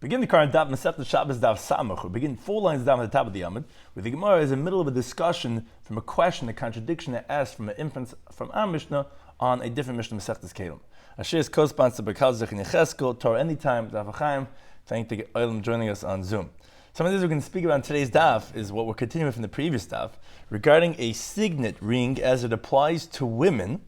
Begin the current Daf Masechta Shabbos Daf Samach. We begin 4 lines down at the top of the Yamid, where the Gemara is in the middle of a discussion from a question, a contradiction that asked from an inference from our Mishnah on a different Mishnah Masechta's Kelim. Asher is co-sponsored by Kalzach and Yecheskel, Torah Anytime, Daf Achaim. Thank you for joining us on Zoom. Some of this we're going to speak about in today's Daf is what we're continuing from the previous Daf regarding a signet ring as it applies to women.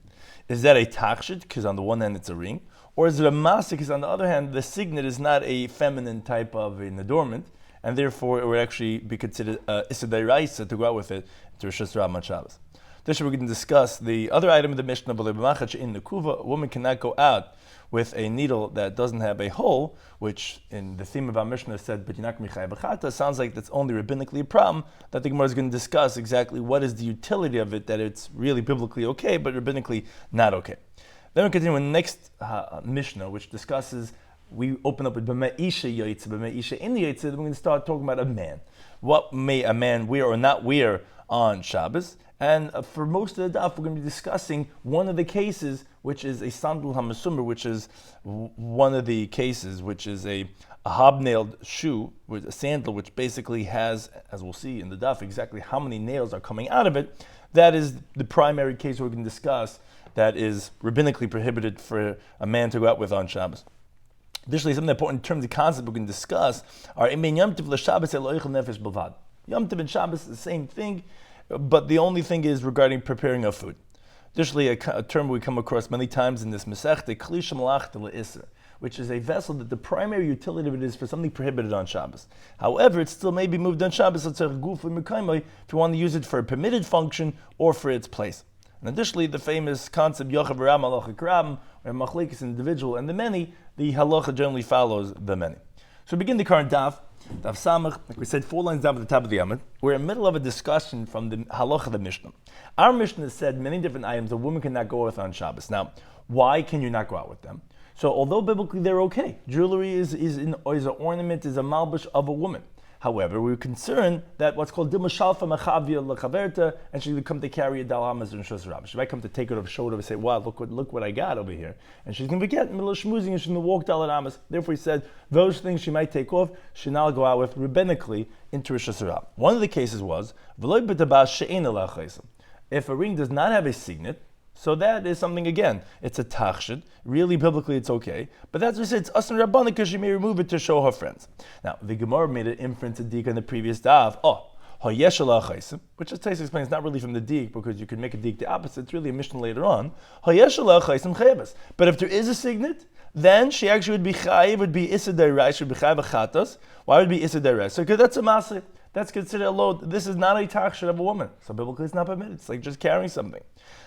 Is that a takshid? Because on the one hand it's a ring. Or is it a masik? Because on the other hand, the signet is not a feminine type of an adornment, and therefore it would actually be considered issa d'oraisa to go out with it to Rosh Hashanah on Shabbos. This we're going to discuss the other item of the Mishnah, in the kuva, a woman cannot go out with a needle that doesn't have a hole, which in the theme of our Mishnah said, sounds like that's only rabbinically a problem, that the Gemara is going to discuss exactly what is the utility of it, that it's really biblically okay, but rabbinically not okay. Then we continue with the next Mishnah, which discusses, we open up with B'mei Isha Yoytze, B'mei Isha in the Yoytze, then we're going to start talking about a man. What may a man wear or not wear on Shabbos? And for most of the daf, we're going to be discussing one of the cases, which is a sandal hamasumber, which is one of the cases, which is a hobnailed shoe, with a sandal, which basically has, as we'll see in the daf, exactly how many nails are coming out of it. That is the primary case we're going to discuss that is rabbinically prohibited for a man to go out with on Shabbos. Additionally, something important in terms of concept we can discuss are Yom Tov l'Shabbos eloichel nefesh b'lvad. Yom Tov and Shabbos is the same thing, but the only thing is regarding preparing of food. Additionally, a term we come across many times in this Masechta, kli shemalachta le'isser, which is a vessel that the primary utility of it is for something prohibited on Shabbos. However, it still may be moved on Shabbos if you want to use it for a permitted function or for its place. And additionally, the famous concept Yochav Ram Halacha Krabim, where Machlekes is an individual and the many, the halacha generally follows the many. So we begin the current Daf Samach, like we said, 4 lines down at the top of the Yamid. We're in the middle of a discussion from the halacha of the Mishnah. Our Mishnah has said many different items a woman cannot go with on Shabbos. Now, why can you not go out with them? So although biblically they're okay, jewelry is an ornament, is a malbush of a woman. However, we're concerned that what's called dimushalfa machavia lechaverta, and she's going to come to carry a dalamas and shosarab. She might come to take it off shoulder and say, "Wow, look what I got over here," and she's going to forget in the middle of shmoozing and she's going to walk dalaramas. Therefore, he said those things she might take off, she now go out with rabbinically into Rosh Hashanah. One of the cases was if a ring does not have a signet. So that is something, again, it's a tachshid. Really, biblically, it's okay. But that's what we said, it's asan rabbanik because she may remove it to show her friends. Now, the Gemara made an inference of dik in the previous daf. Which as Taisa explains, not really from the dik, because you could make a dik the opposite. It's really a mission later on. But if there is a signet, then she actually would be chayiv, would be issa d'oraisa, she would be chayiv achatas. Why would it be issa d'oraisa? Because that's a masih. That's considered a load. This is not a takshid of a woman. So biblically it's not permitted. It's like just carrying something.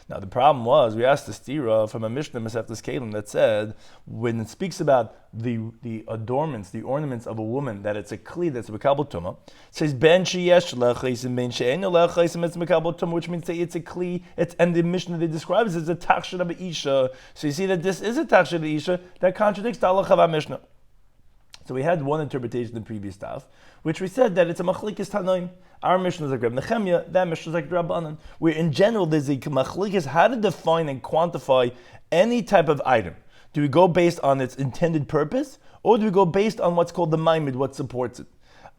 Now the problem was, we asked the stira from a Mishnah Masechtas Kelim that said, when it speaks about the adornments, the ornaments of a woman, that it's a kli that's mekabel tumah, it says ben sheyesh lechaisim ben she'eno lechaisim it's mekabel tumah, which means say it's a kli. And the Mishnah they describe it as a takshid of a isha. So you see that this is a takshid of a isha that contradicts the halacha of our Mishnah. So we had one interpretation in the previous daf, which we said that it's a machlekes tanoim. Our Mishnah is like Reb Nechemia, that Mishnah is like Rabbanan. Where in general there's a machlekes how to define and quantify any type of item. Do we go based on its intended purpose, or do we go based on what's called the maimid, what supports it?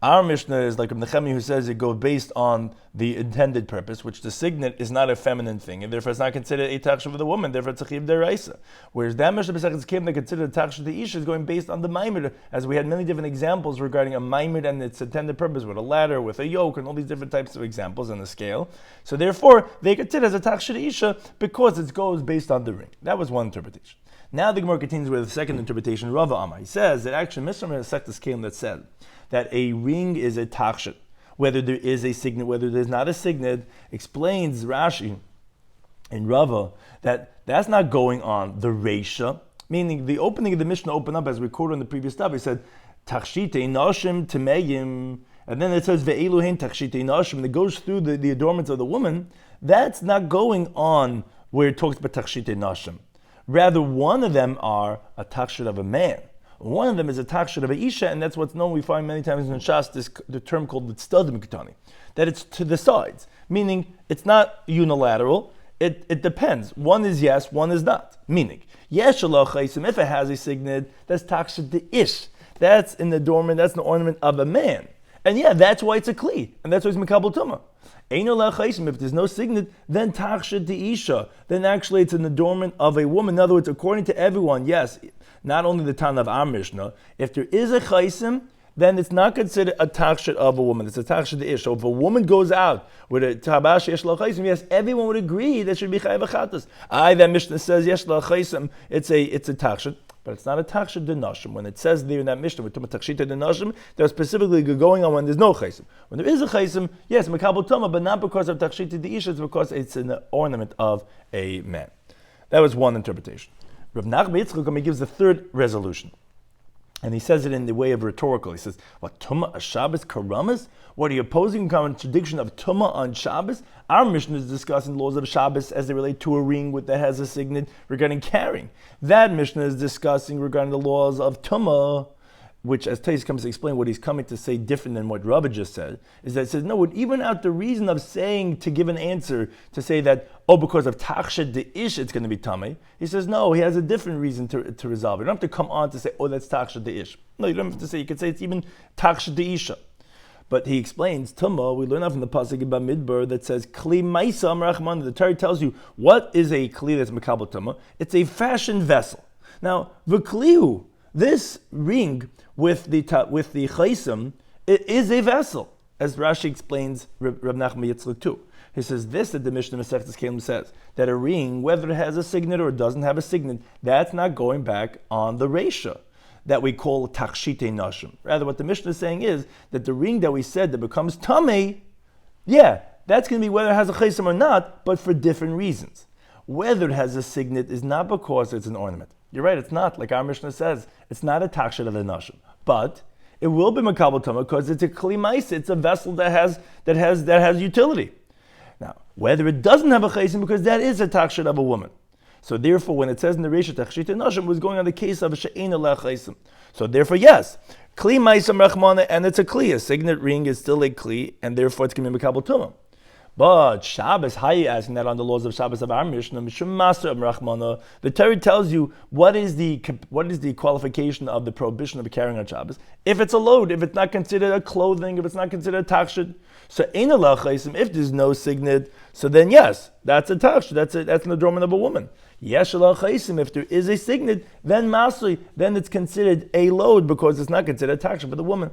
Our Mishnah is like Reb Nechemia, who says it goes based on the intended purpose, which the signet is not a feminine thing, and therefore it's not considered a takshid for the woman, therefore it's a chiv d'oraisa. Whereas that Mishnah B'sechtes Kim that considered a takshid the isha is going based on the maimid, as we had many different examples regarding a maimid and its intended purpose, with a ladder, with a yoke, and all these different types of examples on the scale. So therefore, they consider it as a takshid isha because it goes based on the ring. That was one interpretation. Now the Gemara continues with the second interpretation, Rava Amar. He says that actually Mishnah B'sechtes Kim that said that a ring is a takshid, whether there is a signet, whether there's not a signet, explains Rashi in Rava that that's not going on the reisha, meaning the opening of the Mishnah opened up as we quoted in the previous stuff. He said, Takshite nashim temeyim, and then it says ve'eluhin takshite nashim, and it goes through the adornments of the woman. That's not going on where it talks about takshite nashim. Rather, one of them are a takshid of a man. One of them is a takshid of a isha, and that's what's known, we find many times in Shas, the term called tztadim ketani, that it's to the sides, meaning it's not unilateral, it depends. One is yes, one is not. Meaning, yesh alachaisim, if it has a signet, that's takshid the ish. That's an adornment, that's an ornament of a man. And yeah, that's why it's a kli, and that's why it's mekabel tumah. If there's no signet, then tachshid isha. Then actually it's an adornment of a woman. In other words, according to everyone, yes, not only the Tana of our Mishnah, if there is a chaisim, then it's not considered a tachshid of a woman. It's a tachshid ish. So if a woman goes out with a tabash yesh la chaisim, yes, everyone would agree that should be chayav achatas. That Mishnah says yesh la chaisim, it's a tachshid. But it's not a tachshid denashim. When it says there in that Mishnah, with tachshita denashim, they're specifically going on when there's no chaysim. When there is a chaysim, yes, mekabel tumah, but not because of tachshita deisha, it's because it's an ornament of a man. That was one interpretation. Rav Nachman Yitzchak gives the third resolution. And he says it in the way of rhetorical. He says, what, tumah a Shabbos karamas? What, are you opposing contradiction of tumah on Shabbos? Our Mishnah is discussing laws of Shabbos as they relate to a ring that has a signet regarding carrying. That Mishnah is discussing regarding the laws of tumah, which, as Tais comes to explain, what he's coming to say different than what Rava just said, is that it says, no, even out the reason of saying, to give an answer, to say that, because of tachshid the ish, it's going to be tamei. He says, no, he has a different reason to resolve it. You don't have to come on to say, that's tachshid the ish. No, you don't have to say, you can say it's even tachshid the isha. But he explains, tumah, we learn out from the pasuk in Bamidbar that says, kli maisa amrachman. The Torah tells you, what is a kli that's mekabel tumah? It's a fashioned vessel. Now, v'klihu, this ring with the chaisim, it is a vessel, as Rashi explains Rab Nachman Yitzchak too. He says this, that the Mishnah Masechtas Kelim says, that a ring, whether it has a signet or it doesn't have a signet, that's not going back on the reisha that we call tachshite nashim. Rather, what the Mishnah is saying is that the ring that we said that becomes tamei, yeah, that's going to be whether it has a chaisim or not, but for different reasons. Whether it has a signet is not because it's an ornament. You're right, it's not, like our Mishnah says, it's not a tachshit of the nashim. But it will be makabel tumah because it's a kli ma'isa, it's a vessel that has utility. Now, whether it doesn't have a chaisim, because that is a tachshit of a woman. So therefore, when it says in the Reisha tachshit nashim, it was going on the case of a she'ena la chaisim. So therefore, yes, kli ma'isa rachmana, and it's a kli. A signet ring is still a kli, and therefore it's going to be makabel tumah. But Shabbos, how are you asking that on the laws of Shabbos of our Mishnah? The Torah tells you what is the qualification of the prohibition of carrying on Shabbos. If it's a load, if it's not considered a clothing, if it's not considered a tachshid. So if there's no signet, so then yes, that's a tachshid, that's an adornment of a woman. If there is a signet, then masui, then it's considered a load because it's not considered a tachshid for the woman.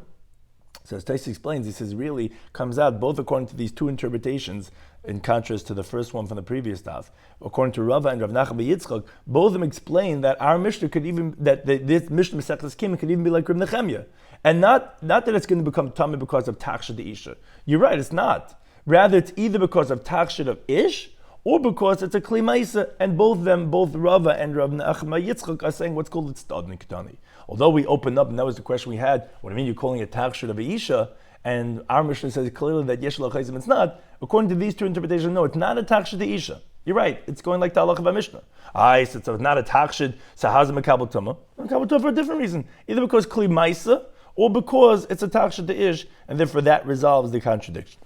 So as Tais explains, he says really comes out both according to these two interpretations, in contrast to the first one from the previous daf. According to Rava and Rav Nachman Yitzchak, both of them explain that our Mishnah could even, this Mishnah Masechtas Kim could even be like Reb Nechemia. And not that it's going to become tummy because of tachshid the isha. You're right, it's not. Rather, it's either because of tachshid of ish, or because it's a kli ma'isa, and both Rava and Rav Nachman Yitzchak are saying what's called tzadnik ketani. Although we opened up, and that was the question we had, what do you mean you're calling it tachshid of a isha? And our Mishnah says clearly that yesh la chayzim, it's not. According to these two interpretations, no, it's not a tachshid of isha. You're right, it's going like the halach of a Mishnah. So it's not a tachshid, so how's it mekabel tumah? Mekabel tumah for a different reason. Either because kli ma'isa, or because it's a tachshid to ish, and therefore that resolves the contradiction.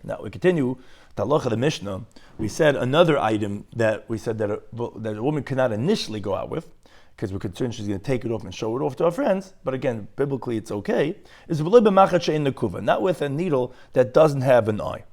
Now we continue. The halach of the Mishnah, we said another item that we said that a woman cannot initially go out with, because we're concerned she's going to take it off and show it off to her friends, but again, biblically it's okay, is not with a needle that doesn't have an eye.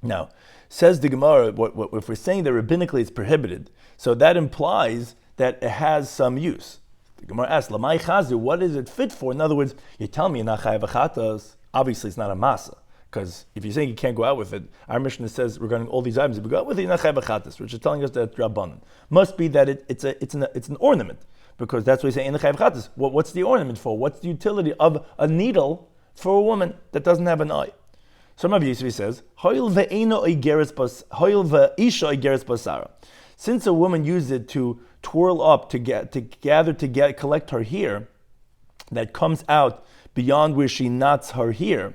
Now, says the Gemara, if we're saying that rabbinically it's prohibited, so that implies that it has some use. The Gemara asks, Lamai chazu, what is it fit for? In other words, you tell me you're not chayav achatas, obviously it's not a masa. Because if you're saying you can't go out with it, our Mishnah says regarding all these items, if you go out with it, you're not chayav achatas, which is telling us that Rabbanan must be that it's an ornament, because that's what he's saying in the chayav achatas. What's the ornament for? What's the utility of a needle for a woman that doesn't have an eye? So Rabbi Yisvi says, "Hoil ve'isha igeres basara." Since a woman used it to twirl up, to collect her hair that comes out beyond where she knots her hair.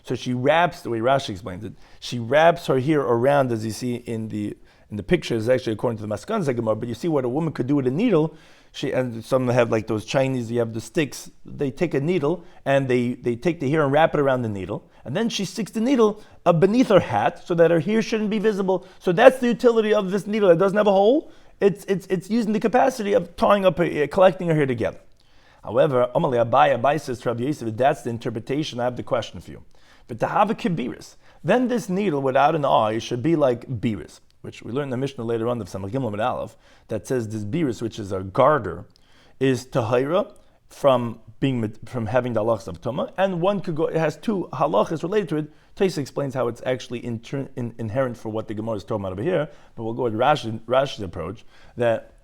So she wraps, the way Rashi explains it, she wraps her hair around, as you see in the picture, is actually according to the Maskan Gemara, but you see what a woman could do with a needle. And some have like those Chinese, you have the sticks, they take a needle and they take the hair and wrap it around the needle, and then she sticks the needle beneath her hat so that her hair shouldn't be visible. So that's the utility of this needle. It doesn't have a hole. It's using the capacity of tying up collecting her hair together. However, Abai says to Rabbi Yosef, that's the interpretation. I have the question for you. But to have a kibiris, then this needle without an eye should be like biris, which we learn in the Mishnah later on of Samach Gimel Amud Aleph, that says this biris, which is a garter, is tahira from having the halachas of Tumah, and one could go. It has two halachas related to it. Taisa explains how it's actually inherent for what the Gemara is talking about over here, but we'll go with Rashi's approach that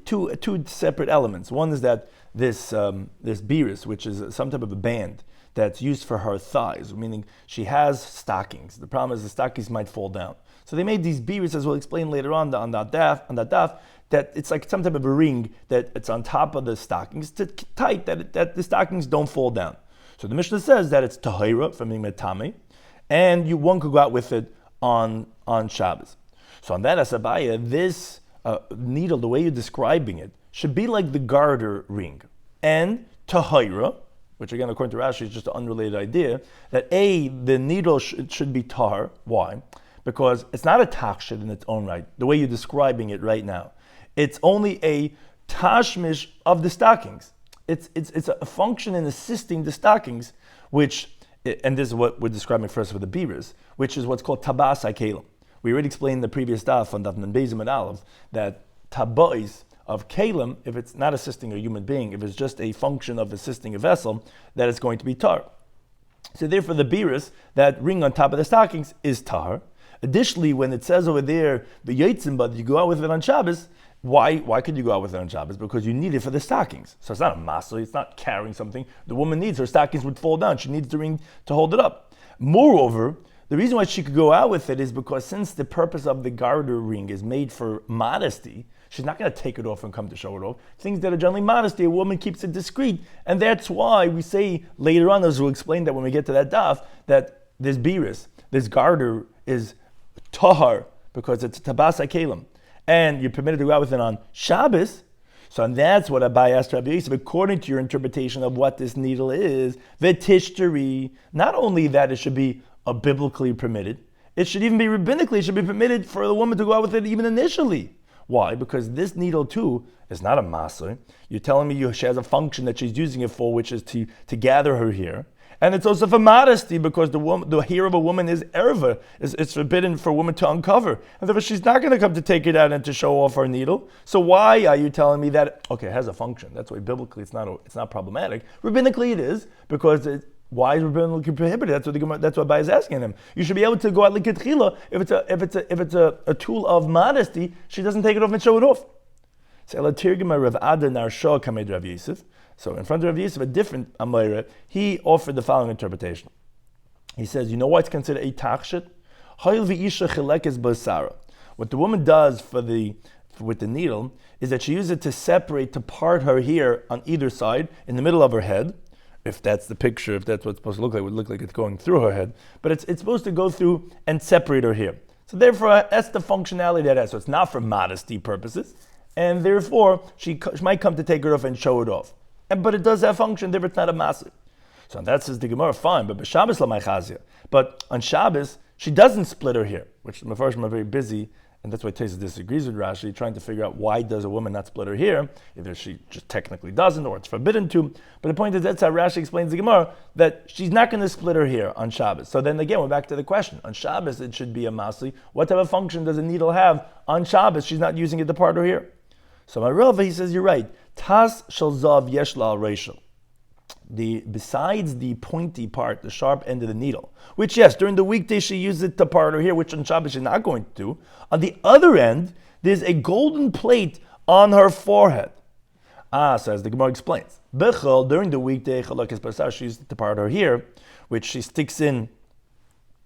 two separate elements. One is that this biris, which is some type of a band that's used for her thighs, meaning she has stockings. The problem is the stockings might fall down. So they made these biris, as we'll explain later on that daf, that it's like some type of a ring that it's on top of the stockings, tight that the stockings don't fall down. So the Mishnah says that it's tahira from being metame, and one could go out with it on Shabbos. So on that asabaya, this needle, the way you're describing it, should be like the garter ring. And tahira, which again, according to Rashi, is just an unrelated idea, that the needle should be tahar. Why? Because it's not a takshit in its own right, the way you're describing it right now. It's only a tashmish of the stockings. It's a function in assisting the stockings, and this is what we're describing first with the biris, which is what's called tabas hakelim. We already explained in the previous daf on Daf Bezim and Aleph that tabais of kelim, if it's not assisting a human being, if it's just a function of assisting a vessel, that it's going to be tar. So therefore the biris, that ring on top of the stockings, is tar. Additionally, when it says over there, the yotzim, but you go out with it on Shabbos, why could you go out with it on Shabbos? Because you need it for the stockings. So it's not a maso, it's not carrying something. The woman needs her stockings would fall down. She needs the ring to hold it up. Moreover, the reason why she could go out with it is because since the purpose of the garter ring is made for modesty, she's not going to take it off and come to show it off. Things that are generally modesty, a woman keeps it discreet. And that's why we say later on, as we'll explain that when we get to that daf, that this biris, this garter is tahar, because it's tabas hakelim. And you're permitted to go out with it on Shabbos. So and that's what Abai asked Rabbi Yosef, according to your interpretation of what this needle is, v'tishteri, not only that it should be biblically permitted, it should even be rabbinically, it should be permitted for the woman to go out with it even initially. Why? Because this needle too is not a maser. You're telling me she has a function that she's using it for, which is to gather her hair. And it's also for modesty, because the hair of a woman is erva. It's forbidden for a woman to uncover. And therefore she's not going to come to take it out and to show off her needle. So why are you telling me that, okay, it has a function? That's why biblically it's not problematic. Rabbinically it is, because why is rabbinically prohibited? That's what Abai is asking him. You should be able to go out l'ketchila if it's a tool of modesty. She doesn't take it off and show it off. So in front of Rav Yosef, a different Amayra, he offered the following interpretation. He says, you know why it's considered a tachshit? What the woman does with the needle is that she uses it to separate, to part her hair on either side, in the middle of her head. If that's the picture, if that's what it's supposed to look like, it would look like it's going through her head. But it's supposed to go through and separate her hair. So therefore, that's the functionality that it has. So it's not for modesty purposes. And therefore, she might come to take it off and show it off. But it does have function, therefore it's not a massive. So that says the Gemara, fine, but Shabbos la maichazia. But on Shabbos, she doesn't split her hair, which the Mefarshim are very busy, and that's why Taisa disagrees with Rashi, trying to figure out why does a woman not split her hair, either she just technically doesn't or it's forbidden to. But the point is, that's how Rashi explains the Gemara, that she's not going to split her hair on Shabbos. So then again, we're back to the question. On Shabbos, it should be a masli. What type of function does a needle have on Shabbos? She's not using it to part her hair. So my Rava, he says, you're right. Tas shel zav yesh la reishel. Besides the pointy part, the sharp end of the needle, which yes, during the weekday she uses it to part her hair, which on Shabbos she's not going to do. On the other end, there's a golden plate on her forehead. So as the Gemara explains, Bechel, during the weekday, she uses it to part her hair, which she sticks in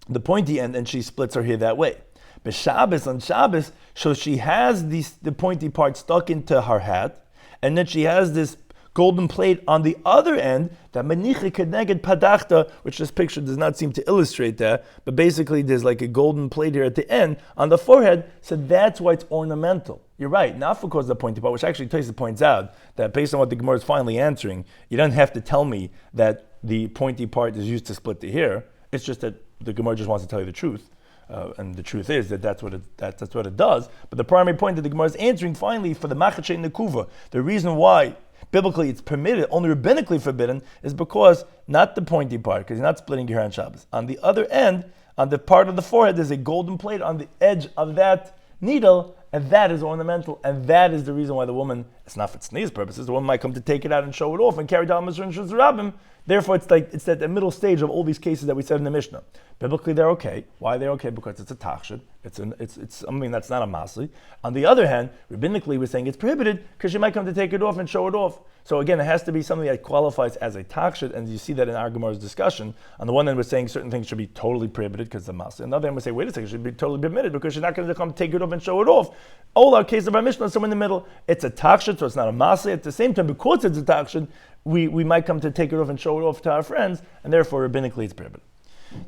the pointy end and she splits her hair that way. But Shabbos, on Shabbos, so she has the pointy part stuck into her hat, and then she has this golden plate on the other end, that maniche keneged padachta, which this picture does not seem to illustrate that, but basically there's like a golden plate here at the end on the forehead, so that's why it's ornamental. You're right, not because of the pointy part, which actually Taisa points out that based on what the Gemara is finally answering, you don't have to tell me that the pointy part is used to split the hair. It's just that the Gemara just wants to tell you the truth. And the truth is that that's what it does. But the primary point that the Gemara is answering finally for the Machat Shein Nekuva, the reason why biblically it's permitted, only rabbinically forbidden, is because, not the pointy part, because you're not splitting your hair on Shabbos. On the other end, on the part of the forehead, there's a golden plate on the edge of that needle, and that is ornamental, and that is the reason why the woman, it's not for tznius purposes, the woman might come to take it out and show it off and carry down Mizrah and Shuz Rabbim. Therefore, it's at the middle stage of all these cases that we said in the Mishnah. Biblically, they're okay. Why they're okay? Because it's a tachshid. It's something that's not a masli. On the other hand, rabbinically, we're saying it's prohibited because she might come to take it off and show it off. So again, it has to be something that qualifies as a tachshid, and you see that in our Gemara's discussion. On the one hand, we're saying certain things should be totally prohibited because it's a masli. On the other hand, we say, wait a second, it should be totally permitted because she's not going to come take it off and show it off. All our case of our Mishnah is somewhere in the middle. It's a tachshid, so it's not a masli. At the same time, because it's a tachshid, we might come to take it off and show it off to our friends, and therefore rabbinically it's prohibited.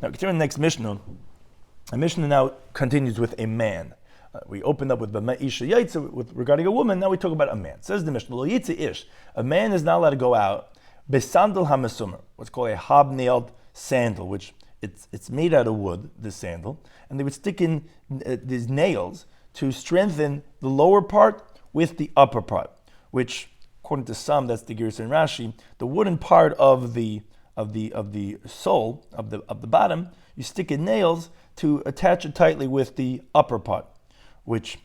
Now, considering the next Mishnah, the Mishnah now continues with a man. We opened up with Isha Yaitza regarding a woman. Now we talk about a man. Says the Mishnah, Lo Yitzi Ish. A man is not allowed to go out besandal hamasumar, what's called a hobnailed sandal, which it's made out of wood, this sandal, and they would stick in these nails to strengthen the lower part with the upper part, which, according to some, that's the Girsa and Rashi, the wooden part of the sole of the bottom, you stick in nails to attach it tightly with the upper part, which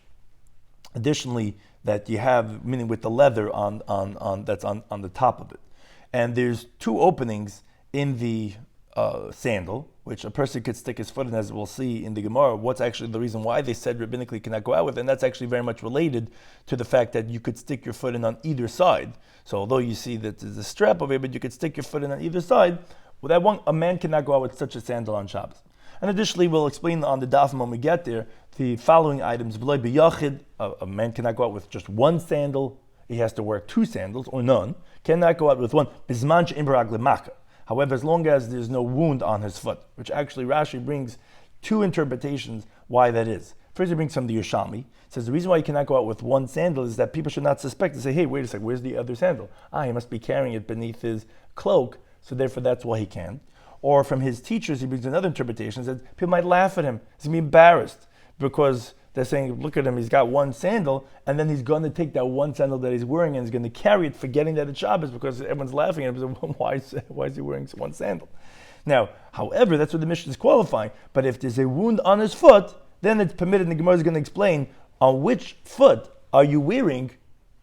additionally that you have, meaning with the leather on that's on the top of it. And there's two openings in the sandal, which a person could stick his foot in, as we'll see in the Gemara. What's actually the reason why they said rabbinically cannot go out with, and that's actually very much related to the fact that you could stick your foot in on either side. So although you see that there's a strap over here, but you could stick your foot in on either side. Well, that one, a man cannot go out with such a sandal on Shabbos. And additionally, we'll explain on the Daf when we get there the following items. V'loi b'yachid, a man cannot go out with just one sandal. He has to wear two sandals or none. Cannot go out with one. Bizman she'im b'rag lemaka. However, as long as there's no wound on his foot, which actually Rashi brings two interpretations why that is. First, he brings from the Yerushalmi. Says the reason why you cannot go out with one sandal is that people should not suspect and say, hey, wait a second, where's the other sandal? He must be carrying it beneath his cloak, so therefore that's why he can. Or from his teachers, he brings another interpretation, that people might laugh at him. He's going to be embarrassed because they're saying, look at him, he's got one sandal, and then he's going to take that one sandal that he's wearing and he's going to carry it, forgetting that it's Shabbos, because everyone's laughing at him. Why is he wearing one sandal? Now, however, that's what the Mishnah is qualifying. But if there's a wound on his foot, then it's permitted, and the Gemara is going to explain on which foot are you wearing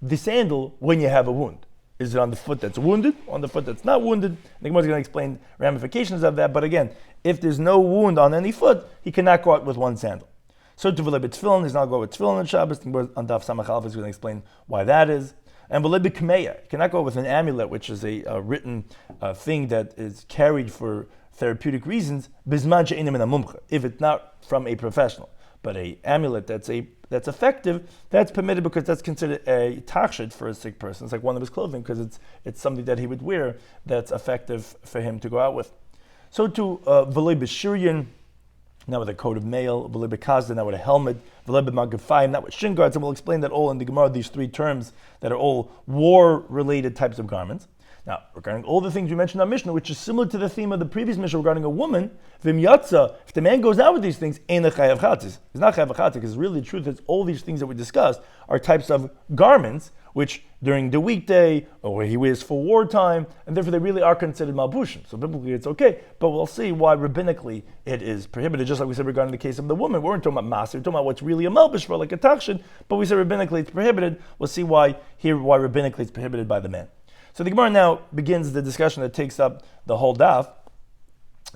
the sandal when you have a wound. Is it on the foot that's wounded, on the foot that's not wounded? The Gemara is going to explain ramifications of that. But again, if there's no wound on any foot, he cannot go out with one sandal. So to v'lei b'tefillin, he's not going with tefillin on Shabbos. The Gemara on Daf Samach Aleph is going to explain why that is. And v'lei b'kameya, he cannot go with an amulet, which is a written thing that is carried for therapeutic reasons. Bizman she'eino min hamumcha, if it's not from a professional. But a amulet that's effective, that's permitted because that's considered a tachshid for a sick person. It's like one of his clothing because it's something that he would wear that's effective for him to go out with. So to v'lei b'shiryan, now with a coat of mail, v'lei b'kazda, now with a helmet, v'lei b'magafayim, now with shin guards, and we'll explain that all in the Gemara, these three terms that are all war-related types of garments. Now, regarding all the things we mentioned in our Mishnah, which is similar to the theme of the previous Mishnah regarding a woman, v'im yatsa, if the man goes out with these things, ein chayav chatzis. He's not chayav chatzis, because really the truth is all these things that we discussed are types of garments which during the weekday, or he wears for wartime, and therefore they really are considered malbushim. So biblically it's okay, but we'll see why rabbinically it is prohibited, just like we said regarding the case of the woman. We weren't talking about maser, we're talking about what's really a malbush for, like a tachshid, but we said rabbinically it's prohibited. We'll see why rabbinically it's prohibited by the man. So the Gemara now begins the discussion that takes up the whole daf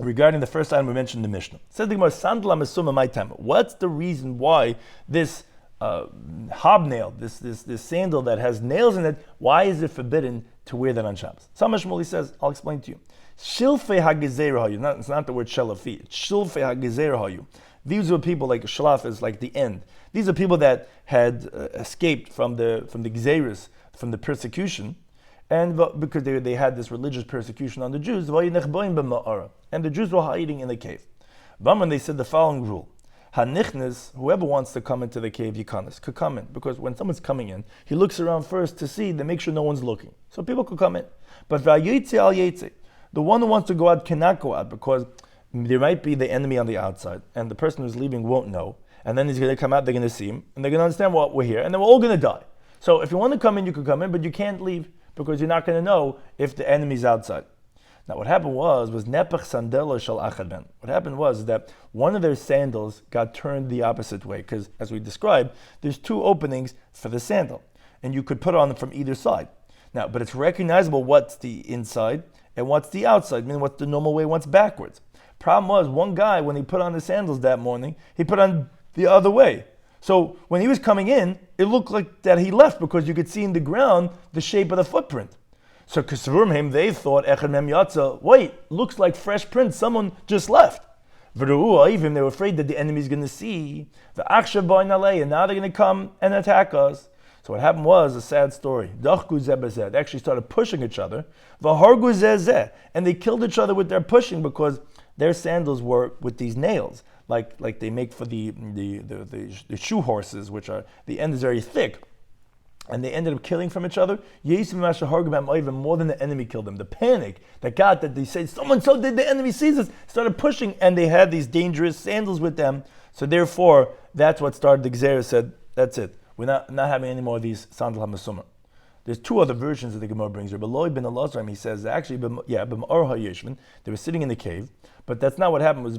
regarding the first item we mentioned in the Mishnah. Says the Gemara, Sandal HaMesumah my time. What's the reason why this hobnail, this sandal that has nails in it, why is it forbidden to wear that on Shabbos? Sama Shmuley says, I'll explain to you. Shilfei hagezer hayu. It's not the word shalafi. It's shilfei hagezer hayu. These were people like shalaf is like the end. These are people that had escaped from the gzeirus, from the persecution. And because they had this religious persecution on the Jews, and the Jews were hiding in the cave. When they said the following rule: Hanichnes, whoever wants to come into the cave, Yikanis, could come in. Because when someone's coming in, he looks around first to see, to make sure no one's looking. So people could come in. But Vayitze al Yetze, the one who wants to go out cannot go out because there might be the enemy on the outside, and the person who's leaving won't know. And then he's going to come out, they're going to see him, and they're going to understand, well, we're here, and then we're all going to die. So if you want to come in, you can come in, but you can't leave. because you're not going to know if the enemy's outside. Now, what happened was nepach sandela shel achad ben. What happened was that one of their sandals got turned the opposite way, because as we described, there's two openings for the sandal, and you could put on them from either side. Now, but it's recognizable what's the inside and what's the outside, meaning what's the normal way, what's backwards. Problem was, one guy, when he put on the sandals that morning, he put on the other way. So when he was coming in, it looked like that he left because you could see in the ground the shape of the footprint. So Kesavurmim, they thought, Echad Mem Yatza, wait, looks like fresh prints, someone just left. They were afraid that the enemy's going to see the Akshav Boin Alei, and now they're going to come and attack us. So what happened was a sad story. They actually started pushing each other, and they killed each other with their pushing because their sandals were with these nails, like they make for the shoe horses, which are the end is very thick, and they ended up killing from each other. More than the enemy killed them. The panic that got that they said someone so did the enemy sees us, started pushing, and they had these dangerous sandals with them. So therefore, that's what started the Gzera said. That's it. We're not having any more of these sandal hamasumah. There's two other versions that the Gemara brings. Rabbi Shloimy ben Elazar, he says actually, they were sitting in the cave, but that's not what happened. It was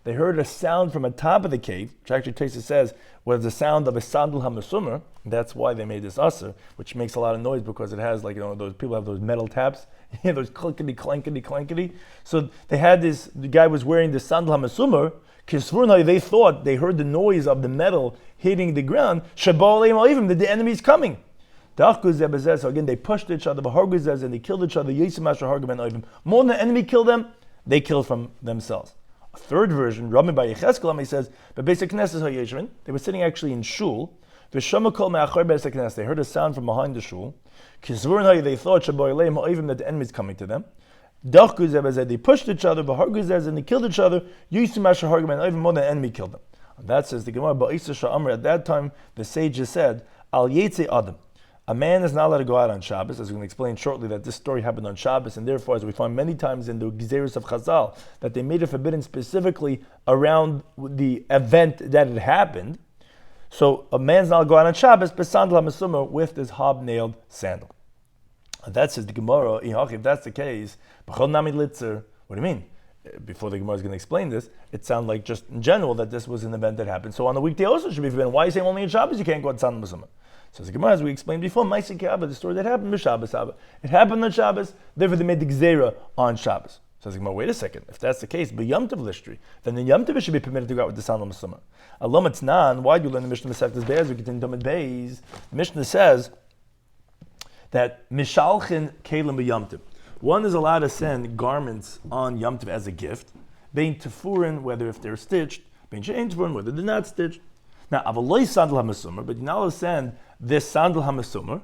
they heard a sound from the top of the cave, which actually Taisa says was the sound of a sandal hamasumah. That's why they made this aser, which makes a lot of noise because it has those people have those metal taps, those clinkety clankety clankety. So they had this. The guy was wearing the sandal hamasumah. They thought they heard the noise of the metal hitting the ground. That the enemy's coming. So again, they pushed each other, and they killed each other. More than the enemy killed them, they killed from themselves. A third version, Rabbi Yecheskel, says, but basic Knesset they were sitting actually in shul. They heard a sound from behind the shul. They thought that the enemy is coming to them. They pushed each other, and they killed each other. Even more than the enemy killed them. And that says the Gemara. At that time, the sages said, "Al yetze adam." A man is not allowed to go out on Shabbos, as we're going to explain shortly that this story happened on Shabbos, and therefore, as we find many times in the Gezeros of Chazal, that they made it forbidden specifically around the event that it happened. So a man's not allowed to go out on Shabbos, but sandal hamasumah with his hobnailed sandal. And that says the Gemara, if that's the case, what do you mean? Before the Gemara is going to explain this, it sounds like just in general that this was an event that happened. So on the weekday also should be forbidden. Why are you saying only on Shabbos you can't go out sandal hamasumah? So the Gemara, as we explained before, the story that happened with Shabbos. It happened on Shabbos, therefore they made the Gzeira on Shabbos. So the Gemara, wait a second, if that's the case, but Yom Tov Lishtri, then the Yom Tov should be permitted to go out with the sandal hamasumah. Alom Etznan, why do you learn the Mishnah Masechtas Be'ez? We continue Domid Beis. The Mishnah says that Mishalchin Kelim B'Yom Tov. One is allowed to send garments on Yom Tov as a gift, being tefurin, whether if they're stitched, being she'ein tefurin, whether they're not stitched. Now, avaloi sandal hamasumah, but you're not allowed to send this sandal hamasumah,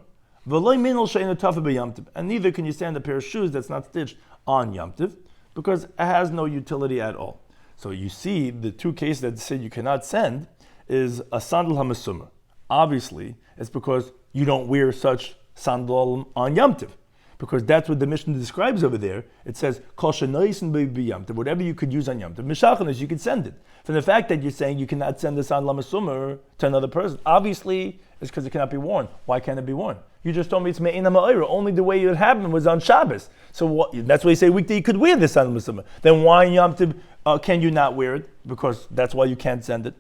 v'loi minol she'ein tafa b'Yom Tov, and neither can you send a pair of shoes that's not stitched on Yom Tov, because it has no utility at all. So you see, the two cases that say you cannot send is a sandal hamasumah. Obviously, it's because you don't wear such sandal on Yom Tov, because that's what the Mishnah describes over there. It says, Kol she'noisen b'Yom Tov, whatever you could use on Yom Tov. Mishalchan is you could send it. From the fact that you're saying you cannot send the sandal hamasumah to another person, obviously it's because it cannot be worn. Why can't it be worn? You just told me it's me'ina ma'ira. Only the way it happened was on Shabbos. So that's why you say weekday you could wear this sandal hamasumah. Then why in Yom Tov can you not wear it? Because that's why you can't send it.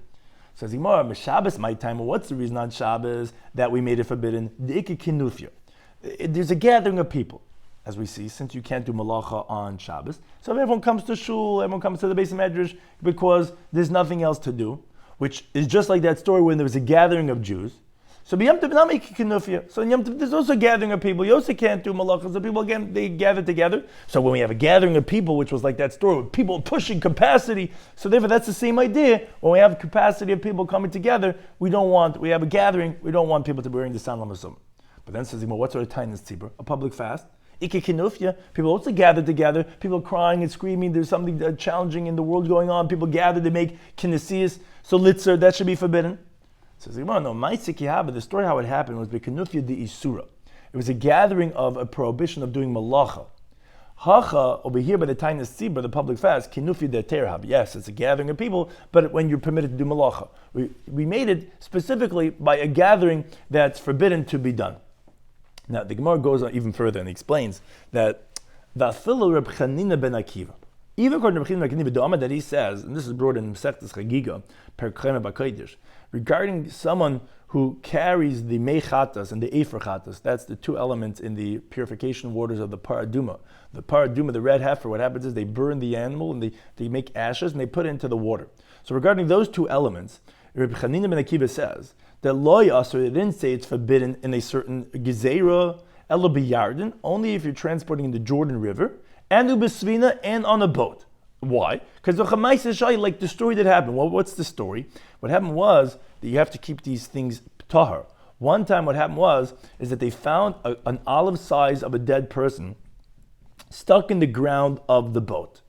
Says Gemara, Shabbos my time. Well, what's the reason on Shabbos that we made it forbidden? There's a gathering of people, as we see, since you can't do malacha on Shabbos. So everyone comes to shul, everyone comes to the base of medrash because there's nothing else to do, which is just like that story when there was a gathering of Jews. So B'Yom Tov not making kinufia. So in Yom Tov there's also a gathering of people. You also can't do malacha. So people again they gather together. So when we have a gathering of people, which was like that story with people pushing capacity, so therefore that's the same idea. When we have capacity of people coming together, we have a gathering. We don't want people to be wearing the sandal hamasumah. But then says, what sort of time is tzibur? A public fast. People also gather together. People crying and screaming. There's something challenging in the world going on. People gather to make kinesias. So litzer, that should be forbidden. Says, no, the story how it happened was bekenufya de isura. It was a gathering of a prohibition of doing malacha. Hacha, over here by the time is tzibur, the public fast, kinufya de terhab. Yes, it's a gathering of people, but when you're permitted to do malacha. We made it specifically by a gathering that's forbidden to be done. Now the Gemara goes on even further and explains that Vafilu Reb Chanina ben Akiva, even according to Reb Chanina ben Akiva, that he says, and this is brought in Mesechtes Chagiga, Per Krema B'Kodesh, regarding someone who carries the mechatas and the efer chatas. That's the two elements in the purification waters of the paraduma. The paraduma, the red heifer, what happens is they burn the animal and they make ashes and they put it into the water. So regarding those two elements, Rabbi Chanina ben Akiva says that lo yasur, they didn't say it's forbidden in a certain gezerah, elo b'yarden, only if you're transporting in the Jordan River, and ubesvina, and on a boat. Why? Because the Chamais is shy, like the story that happened. Well, what's the story? What happened was that you have to keep these things tahar. One time what happened is that they found an olive size of a dead person stuck in the ground of the boat.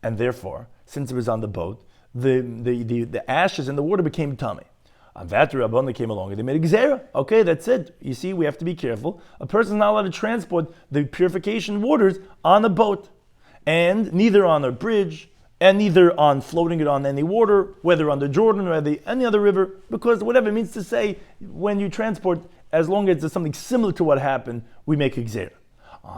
And therefore, since it was on the boat, the ashes in the water became tummy. On that, the Rabbanan came along and they made a gezerah. Okay, that's it. You see, we have to be careful. A person is not allowed to transport the purification waters on a boat, and neither on a bridge, and neither on floating it on any water, whether on the Jordan or any other river, because whatever it means to say, when you transport, as long as it's something similar to what happened, we make a gezerah.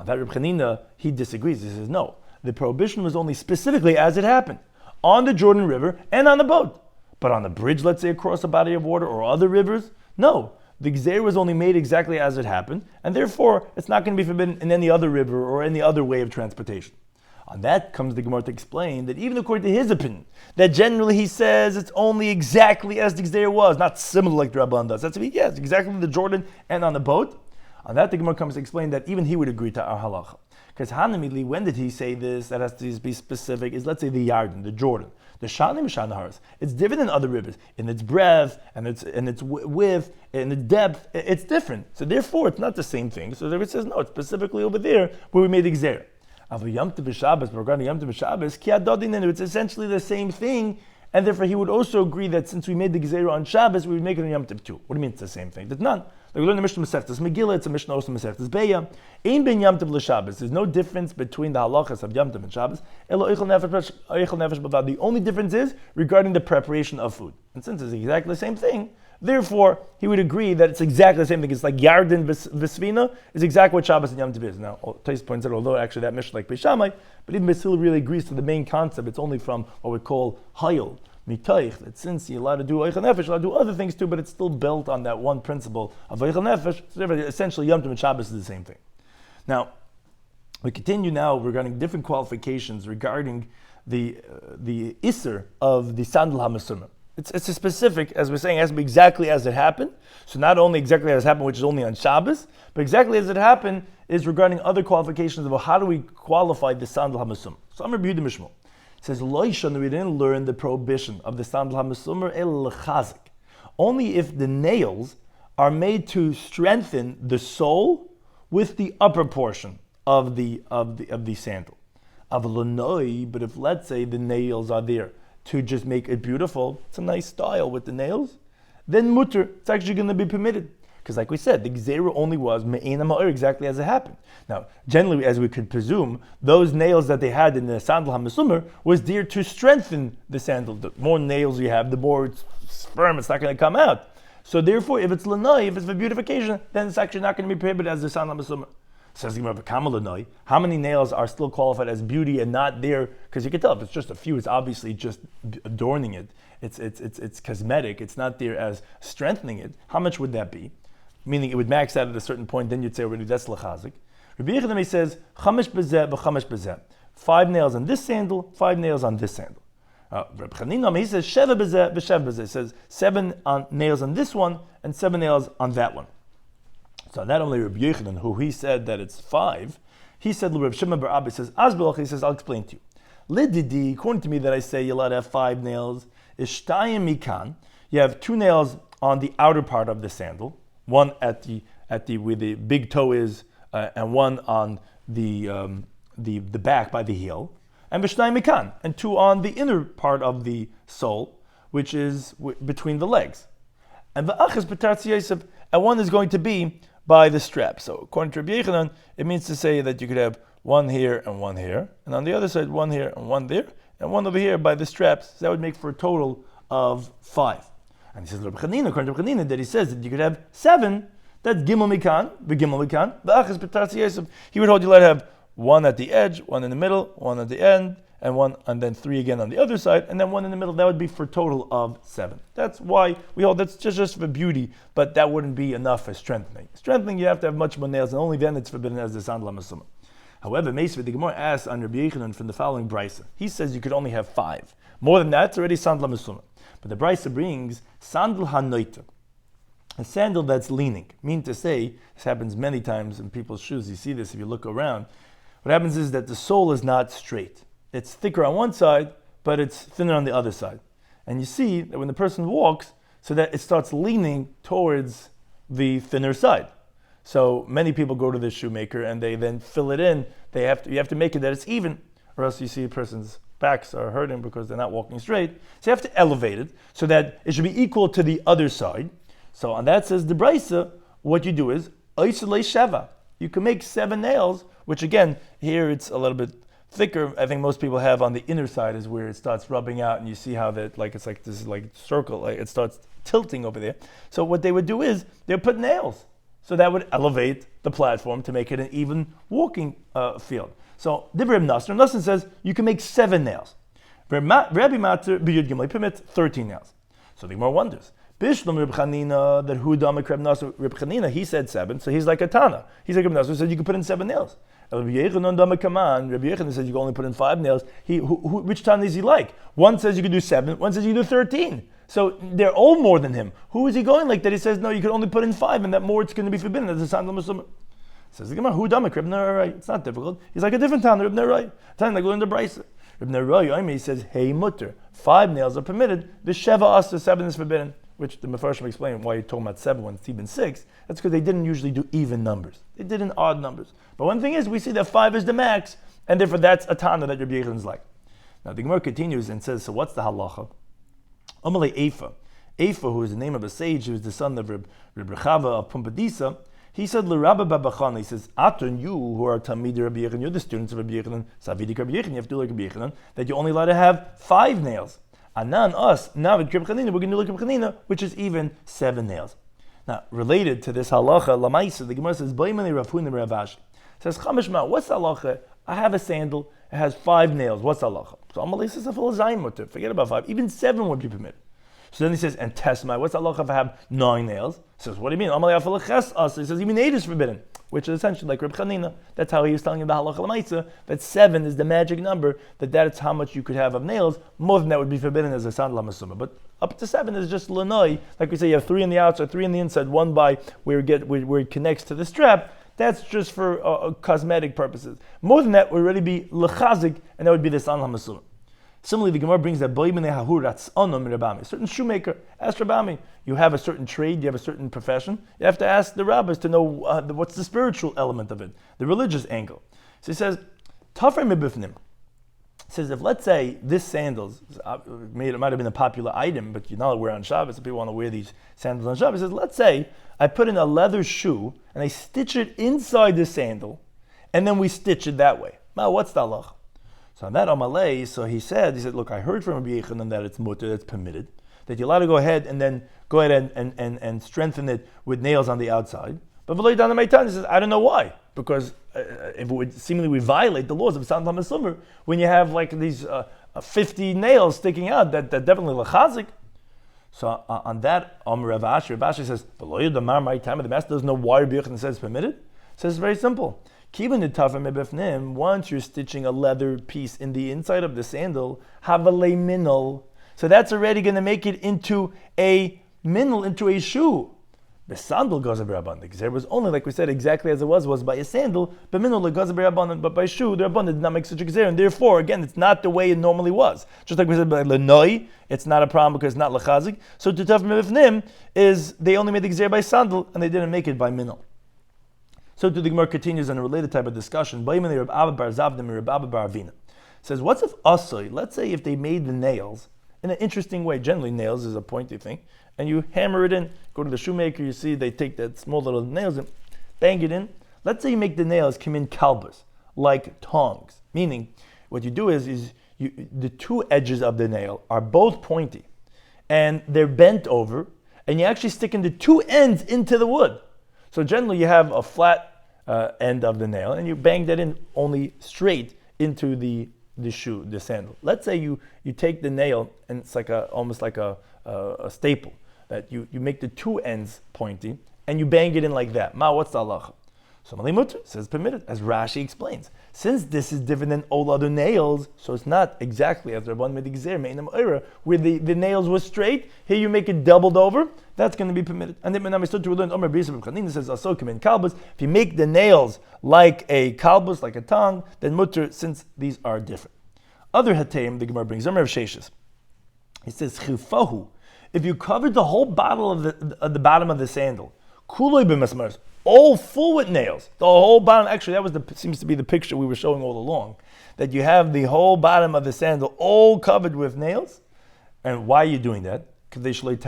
That Reb Chanina, he disagrees. He says, no, the prohibition was only specifically as it happened, on the Jordan River and on the boat. But on the bridge, let's say across a body of water or other rivers, no. The gezerah was only made exactly as it happened, and therefore it's not going to be forbidden in any other river or any other way of transportation. On that comes the Gemara to explain that even according to his opinion, that generally he says it's only exactly as the gezerah was, not similar like the Rabban does. That's yes, exactly the Jordan and on the boat. On that the Gemara comes to explain that even he would agree to our halacha. Because Hanamidli, when did he say this? That has to be specific. Is let's say the Yarden, the Jordan, the Shanim Shanaharas. It's different than other rivers in its breadth and its width and its depth. It's different. So therefore, it's not the same thing. So there it says no. It's specifically over there where we made the gezerah. Regarding Yom Tov Shabbos, it's essentially the same thing, and therefore he would also agree that since we made the gezerah on Shabbos, we would make it on Yom Tov too. What do you mean it's the same thing? There's none. Like we learn the Mishnah Masechtas Megillah, it's a Mishnah also Masechtas Beya. Ein ben Yom Tov l'Shabbos. There's no difference between the halachas of Yom Tov and Shabbos. The only difference is regarding the preparation of food. And since it's exactly the same thing, therefore, he would agree that it's exactly the same thing. It's like Yarden Vesvina is exactly what Shabbos and Yom Tov is. Now, Tais points out, although actually that Mishnah like Beishamai, but even Basil really agrees to the main concept. It's only from what we call Hayil, Mitaych, that since you're allowed to do Eichel Nefesh, you're allowed to do other things too, but it's still built on that one principle of Eichel Nefesh. So essentially, Yom Tov and Shabbos is the same thing. Now, we continue now regarding different qualifications regarding the Isser of the Sandal HaMesumah. It's a specific, as we're saying, it has to be exactly as it happened. So not only exactly as it happened, which is only on Shabbos, but exactly as it happened is regarding other qualifications about how do we qualify the Sandal HaMesumah. So I'm Rabbi Yehuda Mishmol. It says, Loishan, we didn't learn the prohibition of the Sandal HaMesumah el chazik. Only if the nails are made to strengthen the sole with the upper portion of the sandal. But if, let's say, the nails are there to just make it beautiful, it's a nice style with the nails, then mutter, it's actually going to be permitted. Because like we said, the gezerah only was me'ena ma'ir, exactly as it happened. Now, generally, as we could presume, those nails that they had in the sandal HaMesumah was there to strengthen the sandal. The more nails you have, the more it's firm, it's not going to come out. So therefore, if it's lanai, if it's for beautification, then it's actually not going to be prohibited as the sandal HaMesumah. Says how many nails are still qualified as beauty and not there? Because you can tell if it's just a few, it's obviously just adorning it. It's cosmetic. It's not there as strengthening it. How much would that be? Meaning it would max out at a certain point. Then you'd say already that's lechazik. Rabbi Yehuda says chamish bezeh v'chamish bezeh. 5 nails on this sandal, 5 nails on this sandal. Rabbi Chanina, he says sheva bezeh v'shev bezeh. He says 7 nails on this one and 7 nails on that one. So not only Rabbi Yehuda, who he said that it's 5, he said Rabbi Shimon bar Abba, he says Azbelach, he says I'll explain to you. Lididi, according to me that I say you're allowed to have 5 nails, is shtayim mikan. You have 2 nails on the outer part of the sandal, one at the where the big toe is, and one on the back by the heel, and v'shtayim mikan, and 2 on the inner part of the sole, which is between the legs, and v'achas b'tartzi yosef, and one is going to be by the strap. So according to Rabbi Yehuda, it means to say that you could have 1 here and 1 here, and on the other side 1 here and 1 there, and 1 over here by the straps. So that would make for a total of 5. And he says, Rabbi Chanina, according to Rabbi Chanina, that he says that you could have 7 That's gimel mikan, v'gimel mikan, v'achas b'tartzi yesef. He would hold you allowed to have one at the edge, one in the middle, one at the end, and then 3 again on the other side, and then 1 in the middle. That would be for a total of 7. That's why we hold that's just for beauty, but that wouldn't be enough for strengthening. Strengthening, you have to have much more nails, and only then it's forbidden as the sandal masuma. However, Meisved, the Gemara asks on Rabbi Yochanan from the following brisa. He says you could only have 5. More than that, it's already sandal masuma. But the brisa brings sandal hanoita, a sandal that's leaning. Meaning to say, this happens many times in people's shoes. You see this if you look around. What happens is that the sole is not straight. It's thicker on one side, but it's thinner on the other side. And you see that when the person walks, so that it starts leaning towards the thinner side. So many people go to the shoemaker and they then fill it in. You have to make it that it's even, or else you see a person's backs are hurting because they're not walking straight. So you have to elevate it so that it should be equal to the other side. So on that says the brisa, what you do is oisulei sheva. You can make 7 nails, which again here it's a little bit thicker. I think most people have on the inner side is where it starts rubbing out, and you see how that it's like this circle, like it starts tilting over there. So what they would do is they would put nails, so that would elevate the platform to make it an even walking field. So Divrei Nasser says you can make 7 nails. Rabbi Mater b'Yud Gimel permits 13 nails. So the Gemara wonders. Bishlam Reb Chanina, that Hudam Reb Nasser, Reb Chanina, he said 7, so he's like a Tana. He's like Reb Nasser, said you can put in 7 nails. Rabbi Yochanan says you can only put in 5 nails. Which Tana is he like? One says you can do 7, one says you can do 13. So they're all more than him. Who is he going like that? He says, no, you can only put in 5, and that more it's going to be forbidden. That's a sandal muslim. Says the Gemara, Hudam Reb Narai. It's not difficult. He's like a different Tana, Reb Narai. Tana like learn the Brisa. Reb Narai, he says, hey mutter, 5 nails are permitted. The Sheva Asta, 7 is forbidden. Which the Mefarshim explained why you're talking about 7 when it's even 6. That's because they didn't usually do even numbers. They did in odd numbers. But one thing is, we see that 5 is the max, and therefore that's a Tana that Rabbi Yochanan is like. Now the Gemara continues and says, so what's the halacha? Amalei Eifa. Eifa, who is the name of a sage, who is the son of Reb Rechava of Pumpadisa, he said, L'Rabba Babachana, he says, Atun, you who are Talmidei Rabbi Yochanan, you're the students of Rabbi Yochanan, Savidik Rabbi Yochanan, you have to do like Rabbi Yochanan, that you're only allowed to have 5 nails. Anan, us, now with Reb Chanina, we're going to look at Reb Chanina, which is even 7 nails. Now, related to this halacha, Lamaisa, the Gemara says, Baimani Rav Huna Rav Ashi. Says, Chamishma, what's the halacha? I have a sandal, it has 5 nails. What's the halacha? So Amalei says, a full zayin mutter. Forget about 5. Even 7 would be permitted. So then he says, and Tesmai, what's the halacha if I have 9 nails? He says, what do you mean? Amalei afal ches us. He says, even 8 is forbidden. Which is essentially like Reb Chanina. That's how he was telling you the halacha l'maisa, that 7 is the magic number, that is how much you could have of nails. More than that would be forbidden as a sandal masuma. But up to 7 is just lanoi. Like we say, you have 3 on the outside, 3 on the inside, 1 by where it connects to the strap. That's just for cosmetic purposes. More than that would already be lechazik, and that would be the sandal masuma. Similarly, the Gemara brings that a certain shoemaker asked Rabami, you have a certain trade, you have a certain profession, you have to ask the rabbis to know what's the spiritual element of it, the religious angle. So he says, Tafar mibifnim. Says if let's say this sandals, it might have been a popular item, but you're not wear on Shabbos, so people want to wear these sandals on Shabbos. He says, let's say I put in a leather shoe and I stitch it inside the sandal, and then we stitch it that way. Now, what's the halach? So on that Amalei, so he said, look, I heard from Rabbi Yochanan that it's mutter, that's permitted, that you're allowed to go ahead and strengthen it with nails on the outside. But he says, I don't know why, because if it would seemingly violate the laws of Sandal HaMesummer, when you have like these 50 nails sticking out, that definitely lechazik. So on that, Rav Ashi says, the master doesn't know why Rabbi Yochanan says it's permitted. It says it's very simple. Once you're stitching a leather piece in the inside of the sandal, havalei minol. So that's already going to make it into a minol, into a shoe. The sandal goes over Rabban. The gzer was only, like we said, exactly as it was by a sandal. But minol goes over Rabban, but by shoe, the Rabban did not make such a gzer, and therefore, again, it's not the way it normally was. Just like we said by lenoi, it's not a problem because it's not lechazik. So to taf mevnim is they only made the gzer by sandal and they didn't make it by minol. So the Gemara continues on a related type of discussion. Says, what's if asoi? Let's say if they made the nails in an interesting way. Generally, nails is a pointy thing, and you hammer it in. Go to the shoemaker, you see they take that small little nails and bang it in. Let's say you make the nails come in kalbas, like tongs. Meaning, what you do is the 2 edges of the nail are both pointy, and they're bent over, and you actually stick in the 2 ends into the wood. So generally you have a flat end of the nail and you bang that in only straight into the shoe, the sandal. Let's say you take the nail and it's like almost like a staple, that you make the two ends pointy and you bang it in like that. Ma, what's the halacha? So Malay Mutter says permitted, as Rashi explains. Since this is different than all other nails, so it's not exactly as Rabban Medigzer Meinam Eira, where the nails were straight. Here you make it doubled over. That's going to be permitted. And then when I stood to learn Omer B'Yisrael B'Chanina says Asokim in Kalbus. If you make the nails like a kalbus, like a tongue, then Mutter, since these are different. Other Hateim, the Gemara brings Omer of Sheshes. He says Chifahu. If you covered the whole bottom of the bottom of the sandal, Kuloi b'Masmars, all full with nails. The whole bottom, actually that seems to be the picture we were showing all along, that you have the whole bottom of the sandal all covered with nails. And why are you doing that? In Talmudic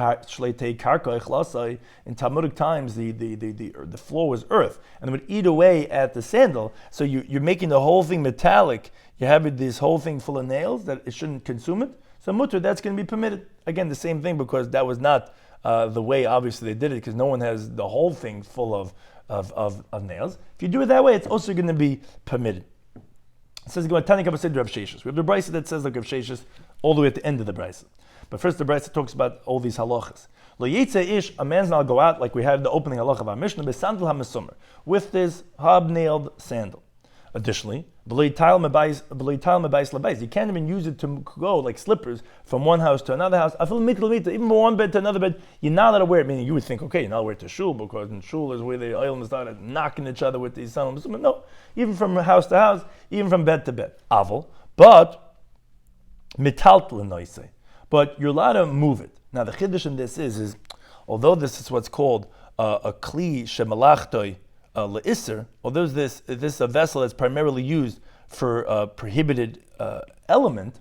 times, the floor was earth, and it would eat away at the sandal. So you're making the whole thing metallic. You have this whole thing full of nails that it shouldn't consume it. So mutter, that's going to be permitted. Again, the same thing, because that was not the way, obviously, they did it, because no one has the whole thing full of nails. If you do it that way, it's also going to be permitted. It says, we have the brisa that says like Rav Sheshes all the way at the end of the brisa. But first, the brisa talks about all these halachas. Lo yitze ish, a man's not go out, like we had in the opening halacha of our Mishnah, besandal ha-mesumer, with this hobnailed sandal. Additionally, you can't even use it to go like slippers from one house to another house. Even from one bed to another bed, you're not allowed to wear it. Meaning you would think, okay, you're not allowed to wear it to shul, because in shul is where the oil started knocking each other with these sandals. No, even from house to house, even from bed to bed. Aval, but mitaltel noise. But you're allowed to move it. Now the chiddush in this is although this is what's called a kli shemalachtoi le'isser, although this is a vessel that's primarily used for a prohibited element,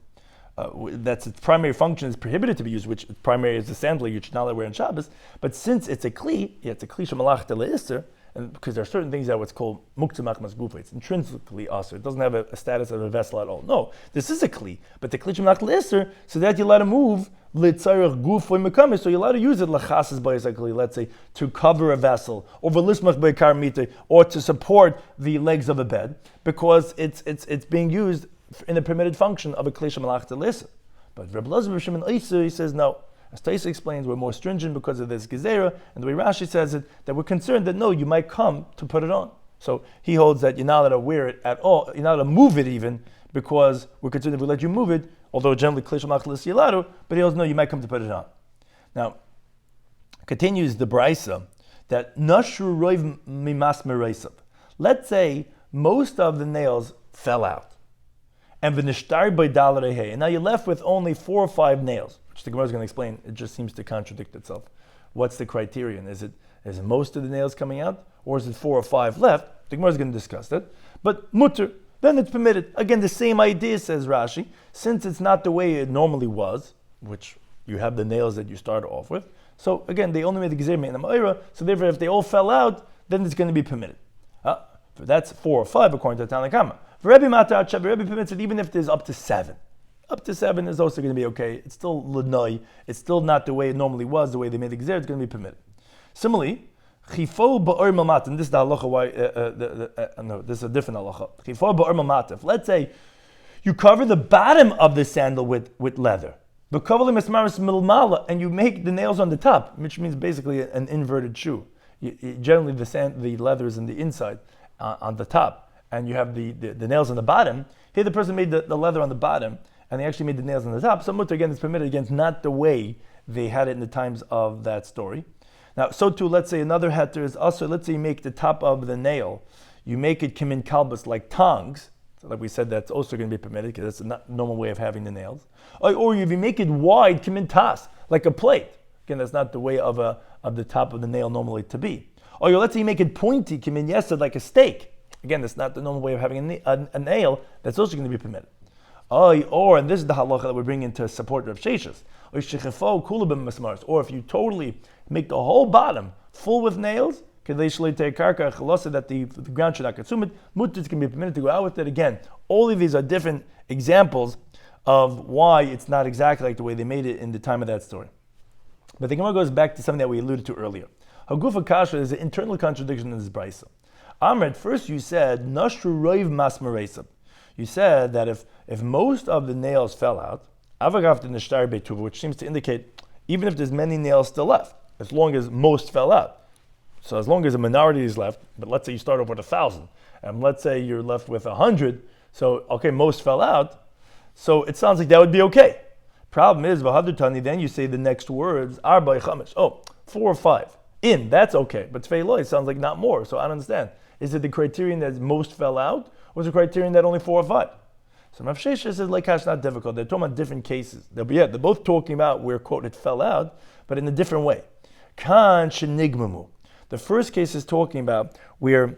that's its primary function is prohibited to be used, which primary is the sandal you should not wear on Shabbos. But since it's a kli shemalachtoi le'isser, and because there are certain things that are what's called muktzah machmas gufa, it's intrinsically usher. It doesn't have a status of a vessel at all. No, this is a kli, but the kli shemach le'isser, so that you're allowed to move litzarech gufoy mekame, so you're allowed to use it lachasas basically, let's say, to cover a vessel, or v'lismach beikar mite, or to support the legs of a bed, because it's being used in the permitted function of a kli shemach le'isser. But Rabbi Shimon Eiser, he says no. As Taisa explains, we're more stringent because of this gezerah, and the way Rashi says it, that we're concerned that no, you might come to put it on. So he holds that you're not allowed to wear it at all, you're not allowed to move it even, because we're concerned if we let you move it, although generally klish machlis yiladu, but he holds no, you might come to put it on. Now, continues the brisa that nashru roiv mimas mereisav. Let's say most of the nails fell out, and v'nishtar by dalarehei, and now you're left with only 4 or 5 nails, which the Gemara is going to explain. It just seems to contradict itself. What's the criterion? Is it most of the nails coming out, or is it 4 or 5 left? The Gemara is going to discuss that. But mutter, then it's permitted. Again, the same idea, says Rashi, since it's not the way it normally was, which you have the nails that you start off with. So again, they only made the gezerah in the ma'ira, so therefore if they all fell out, then it's going to be permitted. That's 4 or 5 according to Tanna Kama. Rebbe permits it even if there's up to 7. Up to 7 is also going to be okay. It's still l'noi. It's still not the way it normally was, the way they made the gezerah. It's going to be permitted. Similarly, chifo ba'or malmat, and this is the halacha why. No, this is a different halacha. Chifo ba'or malmat. Let's say you cover the bottom of the sandal with leather, but cover the mismaris milmala, and you make the nails on the top, which means basically an inverted shoe. Generally, the leather is in the inside, on the top, and you have the nails on the bottom. Here, the person made the leather on the bottom, and they actually made the nails on the top. So mutter, again, is permitted. Again, it's not the way they had it in the times of that story. Now, so too, let's say another heter is also, let's say you make the top of the nail, you make it kimin kalbas, like tongs. So like we said, that's also going to be permitted, because that's a normal way of having the nails. Or if you make it wide, kimin tas, like a plate. Again, that's not the way of the top of the nail normally to be. Or let's say you make it pointy, kimin yesed, like a steak. Again, that's not the normal way of having a nail. That's also going to be permitted. And this is the halacha that we're bringing to support Rav Sheshes. Or if you totally make the whole bottom full with nails, that the ground should not consume it, mutter can be permitted to go out with it. Again, all of these are different examples of why it's not exactly like the way they made it in the time of that story. But the Gemara goes back to something that we alluded to earlier. Hagufa kasha is an internal contradiction in this brisa. Amr, first you said nashru roiv masmaresab. You said that if most of the nails fell out, avagav the nishtar betuva, which seems to indicate even if there's many nails still left, as long as most fell out. So as long as a minority is left, but let's say you start off with 1,000, and let's say you're left with 100, so okay, most fell out, so it sounds like that would be okay. Problem is, v'hadutani, then you say the next words, arba chamesh, 4 or 5. That's okay, but tfei loy sounds like not more, so I don't understand. Is it the criterion that most fell out, or is it the criterion that only 4 or 5? So Rav Sheshes says, like that's not difficult. They're talking about different cases. They're both talking about where, quote, it fell out, but in a different way. Kan shenigmamu. The first case is talking about where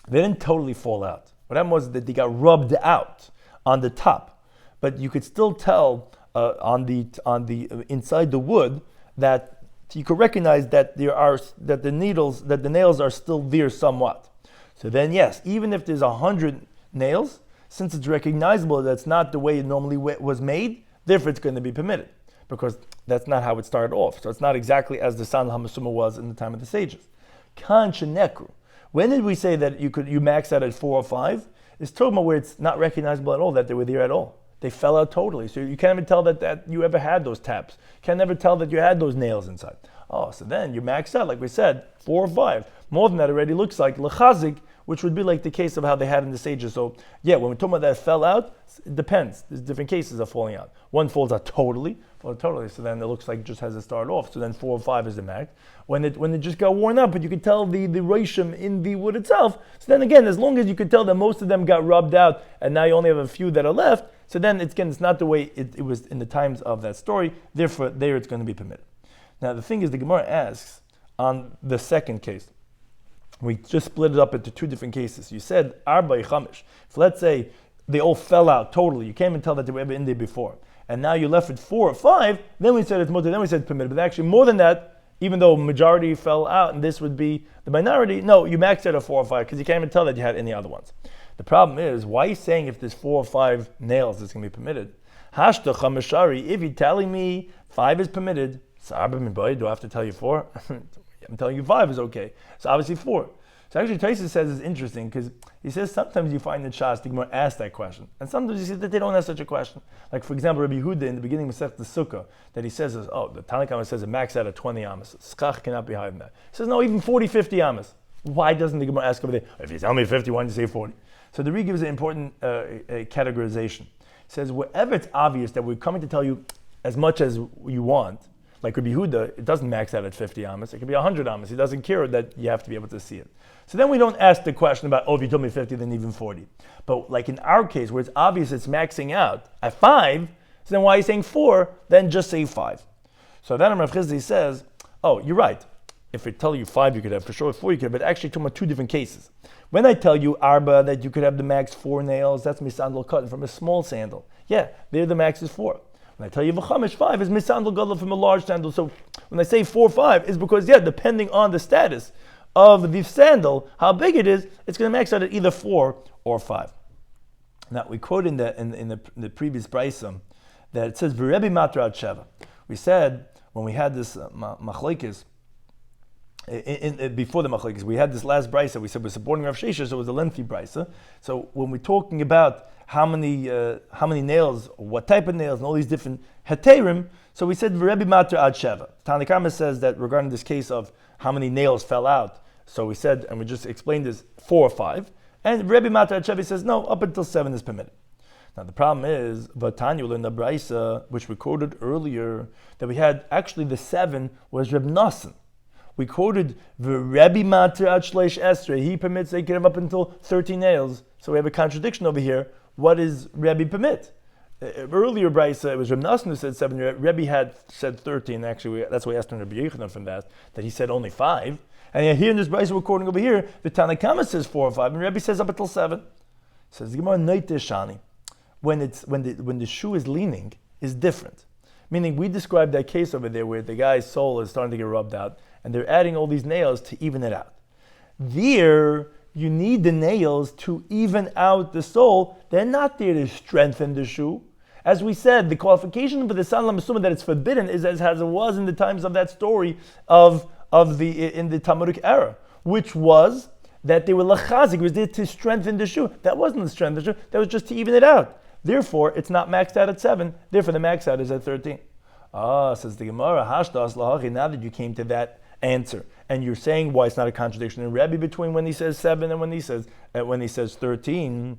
they didn't totally fall out. What happened was that they got rubbed out on the top, but you could still tell on the inside the wood that you could recognize that the nails are still there somewhat. So then, yes, even if there's 100 nails, since it's recognizable that's not the way it normally was made, therefore it's going to be permitted, because that's not how it started off. So it's not exactly as the San Hamasuma was in the time of the sages. Kan shenekru. When did we say that you max out at 4 or 5? It's talking about where it's not recognizable at all, that they were there at all. They fell out totally. So you can't even tell that you ever had those taps. You can never tell that you had those nails inside. So then you max out, like we said, 4 or 5. More than that already looks like lechazik, which would be like the case of how they had in the sages. So yeah, when we're talking about that fell out, it depends. There's different cases of falling out. One falls out totally, so then it looks like it just has to start off. So then 4 or 5 is the max. When it just got worn up, but you could tell the reishim in the wood itself. So then again, as long as you could tell that most of them got rubbed out, and now you only have a few that are left, so then it's not the way it was in the times of that story. Therefore, there it's going to be permitted. Now the thing is, the Gemara asks on the second case. We just split it up into 2 different cases. You said arba chamish. If let's say they all fell out totally, you can't even tell that they were ever in there before, and now you left with 4 or 5, then we said it's mutter, then we said permitted. But actually more than that, even though majority fell out and this would be the minority, no, you maxed out at 4 or 5 because you can't even tell that you had any other ones. The problem is, why are you saying if there's 4 or 5 nails it's going to be permitted? Hashta chamashari, if you're telling me 5 is permitted, do I have to tell you 4? I'm telling you 5 is okay. So obviously 4. So actually Taisus says it's interesting because he says sometimes you find that Shas, the Gemara asks that question. And sometimes you see that they don't ask such a question. Like for example, Rabbi Yehuda in the beginning of Masechet Sukkah, that he says, the Tanakhama says it max out at 20 amas. Schach cannot be higher than that. He says, no, even 40, 50 amas. Why doesn't the Gemara ask over there, if you tell me 50, why don't you say 40? So the Ri gives an important categorization. He says, wherever it's obvious that we're coming to tell you as much as you want, like Rabbi Yehuda, it doesn't max out at 50 amas. It could be 100 amas. He doesn't care that you have to be able to see it. So then we don't ask the question about, if you told me 50, then even 40. But like in our case, where it's obvious it's maxing out at 5, so then why are you saying 4? Then just say 5. So then Rav Chizdi says, you're right. If I tell you 5, you could have for sure 4, you could have, but actually talking about 2 different cases. When I tell you Arba that you could have the max 4 nails, that's misandal cotton from a small sandal. Yeah, there the max is 4. When I tell you v'chamish 5 is misandal gadol from a large sandal. So when I say 4, 5 is because depending on the status of the sandal, how big it is, it's going to max out at either 4 or 5. Now we quote in the previous brisa that it says v'rebi matra ad sheva. We said when we had this machlekes before the machlekes, we had this last brisa. We said we're supporting Rav Sheshes, so it was a lengthy brisa. So when we're talking about how many nails, what type of nails, and all these different heterim, so we said v'rebi matra ad sheva. Tanakhama says that regarding this case of how many nails fell out. So we said, and we just explained this, 4 or 5. And Rebbe Mata Chevi says, no, up until 7 is permitted. Now the problem is, Vatanyul in the Braisa, which we quoted earlier, that we had actually the 7 was Reb Nassan. We quoted the Rebbe Mata Shleish Esrei. He permits they can have up until 13 nails. So we have a contradiction over here. What does Rebbe permit? Earlier Braisa, it was Reb Nassan who said 7. Rebbe had said 13. Actually, that's why we asked him Rabbi Yechanan from that he said only 5. And here in this Braisa we're quoting over here, the Tanakhama says 4 or 5, and Rebbe says up until 7. Says the Gemara Noite Shani. When the shoe is leaning, is different. Meaning we described that case over there where the guy's sole is starting to get rubbed out, and they're adding all these nails to even it out. There, you need the nails to even out the sole. They're not there to strengthen the shoe. As we said, the qualification for the San Lamasuma that it's forbidden is as it was in the times of that story of in the Talmudic era, which was that they were lachazik, it was there to strengthen the shoe. That wasn't to strengthen the shoe, that was just to even it out. Therefore, it's not maxed out at 7, therefore the max out is at 13. Says the Gemara, hashdas lahachi, now that you came to that answer, and you're saying why it's not a contradiction in Rebbe between when he says 7 and when he says 13,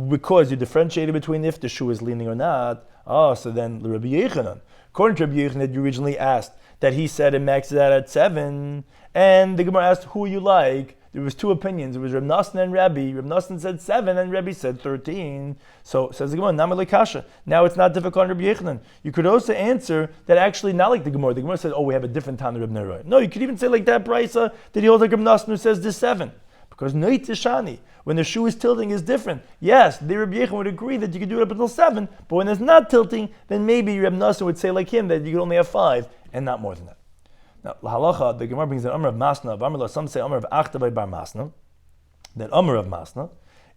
because you differentiated between if the shoe is leaning or not. So then Rabbi Yechanan, according to Rabbi Yechanan, you originally asked that he said it maxes out at 7, and the Gemara asked who you like. There was 2 opinions. It was Reb Nosson and Rabbi. Reb Nosson said 7 and Rabbi said 13. So says the Gemara, Namar Kasha. Now it's not difficult on Rabbi Yechanan. You could also answer that actually not like the Gemara. The Gemara says, we have a different Tana Reb Neroi. No, you could even say like that Brisa that he holds like Reb Nosson who says this 7. Because Noit Tishani, when the shoe is tilting, is different. Yes, the Rabbi Yechanan would agree that you could do it up until 7, but when it's not tilting, then maybe Reb Nosson would say like him that you could only have 5 and not more than that. Now, halacha, the Gemara brings an Amr of Masna, some say Amr of Achtabai Bar Masna, that Amr of Masna,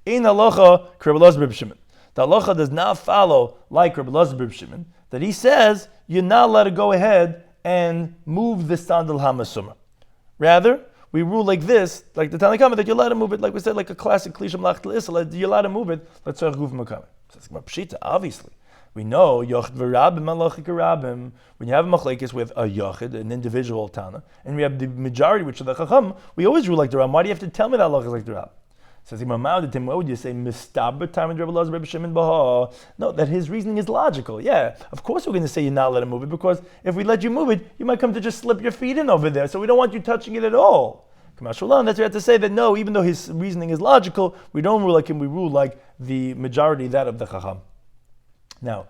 in halacha, Rabbi Elazar Reb Shimon. The halacha does not follow like Rabbi Elazar Reb Shimon, that he says you're not allowed to go ahead and move the sandal hamasuma. Rather, we rule like this, like the Tanna Kama, that you're allowed to move it, like we said, like a classic Klisham Lach L'Isra, you're allowed to move it, let's say Guf Makam. Says Pshita, obviously. We know Yochid v'Rabim Malachik Rabim. When you have a machlekes with a Yochid, an individual Tana, and we have the majority, which are the Chacham, we always rule like the Rab. Why do you have to tell me that halacha is like the Rab? Says Imam Ma'od, why would you say Mistaber time and Rabbi Elazar Reb Shimon Baha? No, that his reasoning is logical. Yeah, of course we're going to say you're not allowed to move it, because if we let you move it, you might come to just slip your feet in over there. So we don't want you touching it at all. That's why we have to say that no, even though his reasoning is logical, we don't rule like him, we rule like the majority, that of the Chacham. Now,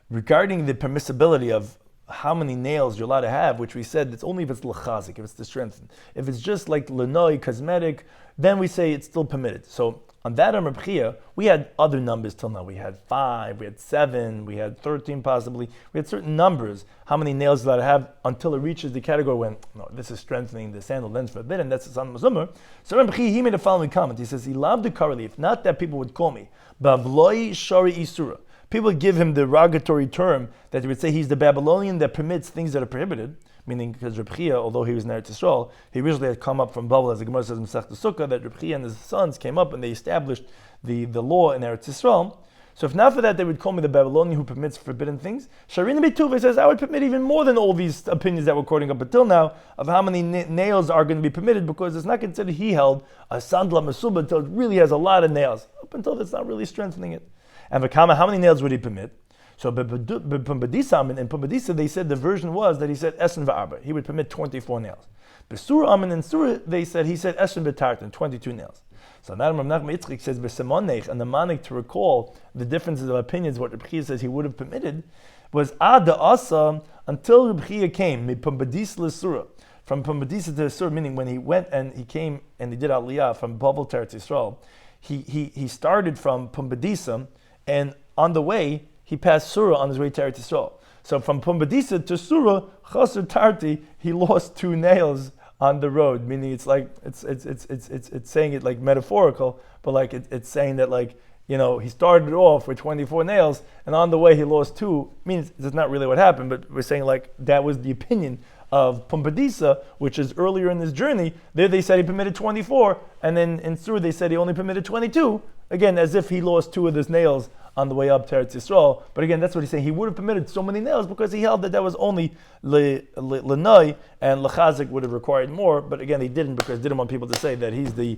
regarding the permissibility of how many nails you're allowed to have, which we said it's only if it's l'chazik, if it's to strengthen. If it's just like l'noi, cosmetic, then we say it's still permitted. So on that Amar B'chia, we had other numbers till now. We had 5, we had 7, we had 13 possibly. We had certain numbers, how many nails you're allowed to have until it reaches the category when, no, this is strengthening the sandal, then it's forbidden, that's the San Mazumar. So Amar B'chia, he made the following comment. He says, he loved the relief, not that people would call me, Bavloi Shari Isura. People would give him the derogatory term that they would say he's the Babylonian that permits things that are prohibited, meaning because Reb Chia, although he was in Eretz Yisrael, he originally had come up from Babel, as the Gemara says in Masechta Sukkah, that Reb Chia and his sons came up and they established the law in Eretz Yisrael. So if not for that, they would call me the Babylonian who permits forbidden things. Sharina B'Tuva says, I would permit even more than all these opinions that we're quoting up until now of how many nails are going to be permitted, because it's not considered, he held, a sandla masuba until it really has a lot of nails. Up until that's not really strengthening it. And Vakama, how many nails would he permit? So in Pumbedisa, they said the version was that he said Esen v'arba. He would permit 24 nails. Besura Amin and Surah, he said Esen v'tartan, 22 nails. So now Rav Nachman Yitzchak says B'semonech, and the manik to recall the differences of opinions, what Reb Chia says he would have permitted, was Ad Asa, until Reb Chia came, Pumbedisa l'Surah. From Pumbedisa to Surah, meaning when he went and he came and he did Aliyah from Babel to Eretz Yisrael, he started from Pumbedisa, and on the way, he passed Surah on his way to Eretz Yisrael. So from Pumbedisa to Surah, Chasur Tarti, he lost 2 nails on the road. Meaning, it's like it's saying it like metaphorical, but like it's saying that like, you know, he started off with 24 nails, and on the way he lost 2. Means it's not really what happened, but we're saying like that was the opinion of Pumbedisa, which is earlier in this journey. There they said he permitted 24, and then in Surah they said he only permitted 22. Again, as if he lost 2 of his nails on the way up to Eretz Yisrael. But again, that's what he's saying. He would have permitted so many nails because he held that was only l'nai, and l'chazik would have required more. But again, he didn't, because he didn't want people to say that he's the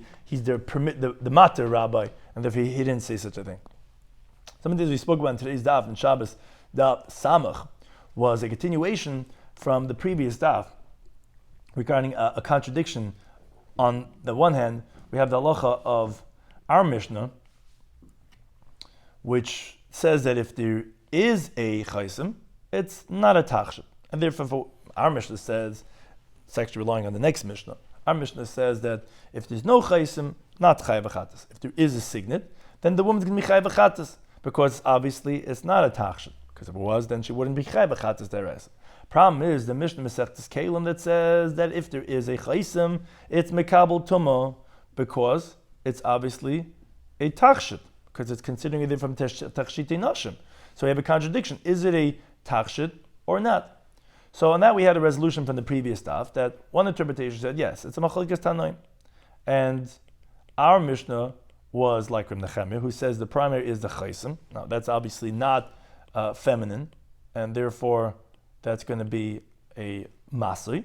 mater rabbi, and therefore he didn't say such a thing. Some of the things we spoke about in today's daf and Shabbos Daf Samach was a continuation from the previous daf regarding a contradiction. On the one hand, we have the halacha of our Mishnah, which says that if there is a chaysim, it's not a tachshit. And therefore, our Mishnah says, it's actually relying on the next Mishnah, our Mishnah says that if there's no chaysim, not chay v'chatas. If there is a signet, then the woman's going to be chay v'chatas, because obviously it's not a tachshit. Because if it was, then she wouldn't be chay v'chatas teres. Problem is, the Mishnah Masechtas Kelim that says that if there is a chaysim, it's mekabel tumah, because it's obviously a tachshit, because it's considering it from tachshitei nashim. So we have a contradiction. Is it a tachshit or not? So on that we had a resolution from the previous daf that one interpretation said, yes, it's a machlokes tanoim. And our Mishnah was like Reb Nechemia, who says the primary is the chaisim. Now that's obviously not feminine, and therefore that's going to be a masui.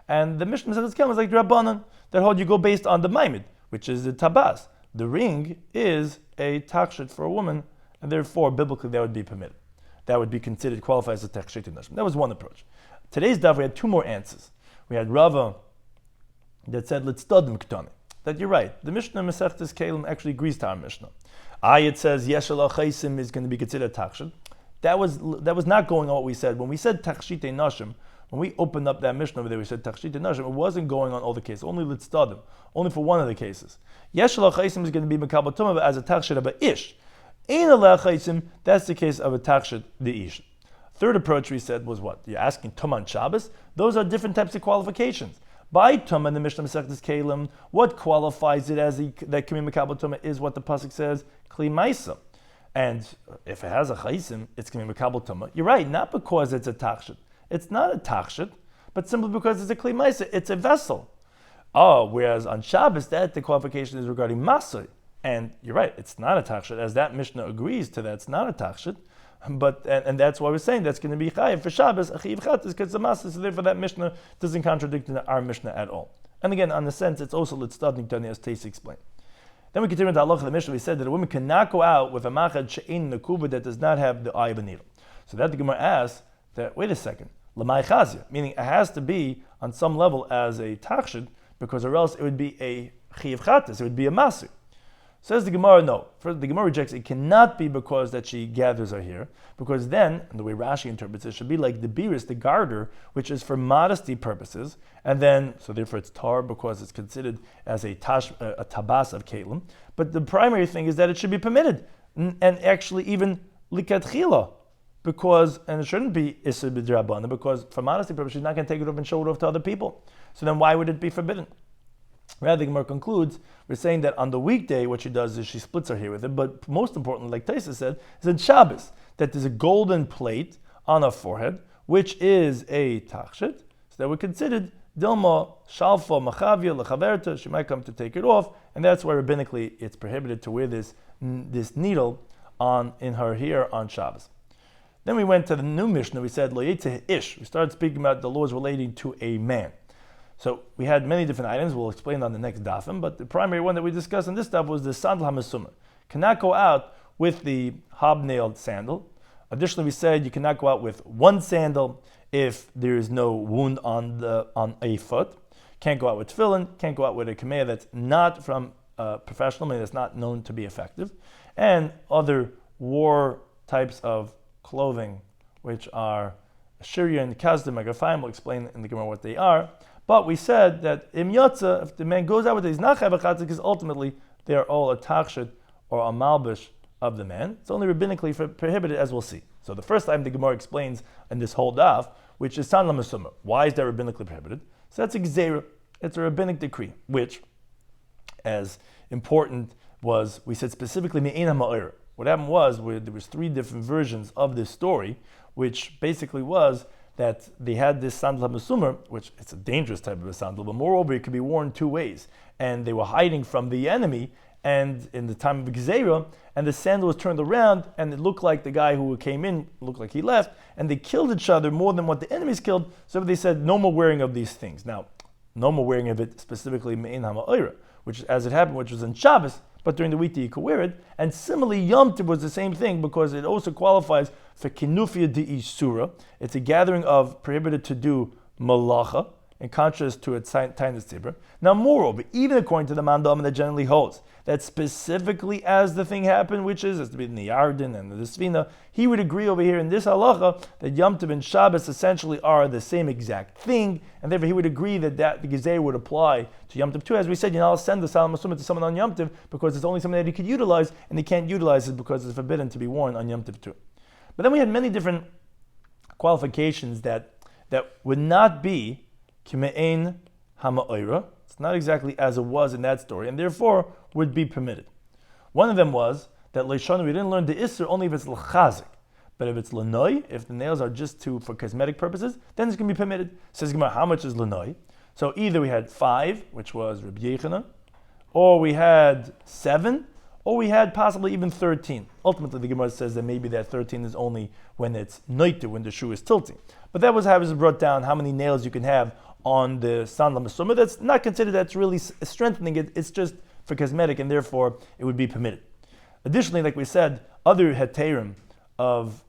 And the Mishnah says it's like Rabbanan, that hold you go based on the maimid, which is the tabas. The ring is a takshit for a woman, and therefore biblically that would be permitted. That would be considered qualified as a takshit in nashim. That was one approach. Today's daf we had two more answers. We had Rava that said let's stadim ktani. That you're right. The Mishnah Masechtes Kelim actually agrees to our Mishnah. It says Yeshel Chaisim is going to be considered takshit. That was not going on what we said. When we said takshite nashim, when we opened up that Mishnah over there, we said takshite nashim. It wasn't going on all the cases. Only litstadim. Only for one of the cases. Yeshel Chaisim is going to be mekabel tumah as a takshit of a ish. Ein aleh Chaisim. That's the case of a takshit the ish. Third approach we said was what? You're asking tumah on Shabbos. Those are different types of qualifications. By Tumah in the Mishnah Masechtes Kelim, what qualifies it as that Kamim Mekabel Tumah is what the pasuk says, Kli Maisa. And if it has a Chaisim, it's Kamim Mekabel Tumah. You're right, not because it's a Takshit. It's not a Takshit, but simply because it's a Kli Maisa. It's a vessel. Whereas on Shabbos, the qualification is regarding Masai. And you're right, it's not a Takshit, as that Mishnah agrees to that, it's not a Takshit. But and that's why we're saying that's going to be chayiv for Shabbos, a chayiv chatas, because the Masa, so therefore that Mishnah doesn't contradict our Mishnah at all. And again, on the sense, it's also litstadnik dani as Teis explained. Then we continue to halacha the Mishnah. We said that a woman cannot go out with a machad she'ein nekuva that does not have the eye of a needle. So that the Gemara asks that wait a second, lamai chazia, meaning it has to be on some level as a tachshid, because or else it would be a chayiv chatas, it would be a masu. Says the Gemara, no. First, the Gemara rejects it cannot be because that she gathers her hair, because then, and the way Rashi interprets it, should be like the biris, the garter, which is for modesty purposes, and then, so therefore it's tar because it's considered as a tabas of kelim. But the primary thing is that it should be permitted, and actually even likatchila, because, and it shouldn't be isur b'drabana, because for modesty purposes, she's not going to take it off and show it off to other people. So then why would it be forbidden? Rather, the Gemara concludes, we're saying that on the weekday, what she does is she splits her hair with it, but most importantly, like Taisa said, is on Shabbos, that there's a golden plate on her forehead, which is a tachshit, so that we're considered Dilma, Shalfa, Machavia, Lechaverta, she might come to take it off, and that's why rabbinically it's prohibited to wear this needle in her hair on Shabbos. Then we went to the new Mishnah, we said, Lo Yitzeh Ish, we started speaking about the laws relating to a man. So we had many different items. We'll explain on the next dafim, but the primary one that we discussed in this daf was the sandal hamesumah. Cannot go out with the hobnailed sandal. Additionally, we said you cannot go out with one sandal if there is no wound on a foot. Can't go out with tefillin. Can't go out with a kameh that's not from professional, meaning that's not known to be effective, and other war types of clothing, which are shiur and kazdim, megafayim. We'll explain in the Gemara what they are. But we said that im yotza, if the man goes out with it, he's not chayv chatzah, because ultimately they are all a takshit or a malbish of the man. It's only rabbinically prohibited, as we'll see. So the first time the Gemara explains in this whole daf, which is san lamasumah. Why is that rabbinically prohibited? So that's a gzeira. It's a rabbinic decree, which, as important was, we said specifically me'ena ma'ir. What happened was, there was three different versions of this story, which basically was that they had this sandal hamesumah, which it's a dangerous type of a sandal, but moreover it could be worn two ways. And they were hiding from the enemy, and in the time of Gzeira, and the sandal was turned around, and it looked like the guy who came in looked like he left, and they killed each other more than what the enemies killed. So they said no more wearing of these things. Now, no more wearing of it specifically me'in hama'ira, which as it happened, which was in Shabbos, but during the weekday you could wear it. And similarly, Yom Tov was the same thing, because it also qualifies for kinufia de isura. It's a gathering of prohibited to do malacha, in contrast to its tainus tzibur. Now, moreover, even according to the mandam that generally holds that specifically as the thing happened, which is as to be in the Yarden and the Sfina, he would agree over here in this halacha that Yom Tov and Shabbos essentially are the same exact thing, and therefore he would agree that the Gezei would apply to Yom Tov too. As we said, I'll send the Salam Masumah to someone on Yom Tov because it's only something that he could utilize, and he can't utilize it because it's forbidden to be worn on Yom Tov too. But then we had many different qualifications that would not be Kime'ein Hama'ira. It's not exactly as it was in that story, and therefore would be permitted. One of them was that Leishanu, we didn't learn the Isser only if it's l'chazik. But if it's lanoi, if the nails are just for cosmetic purposes, then it's going to be permitted. Says Gemara, how much is lanoi? So either we had 5, which was Rabbi Yechina, or we had 7, or we had possibly even 13. Ultimately, the Gemara says that maybe that 13 is only when it's noite, when the shoe is tilting. But that was how it was brought down, how many nails you can have on the sandal mesuma. That's not considered that's really strengthening it. It's just for cosmetic, and therefore it would be permitted. Additionally, like we said, other heterim of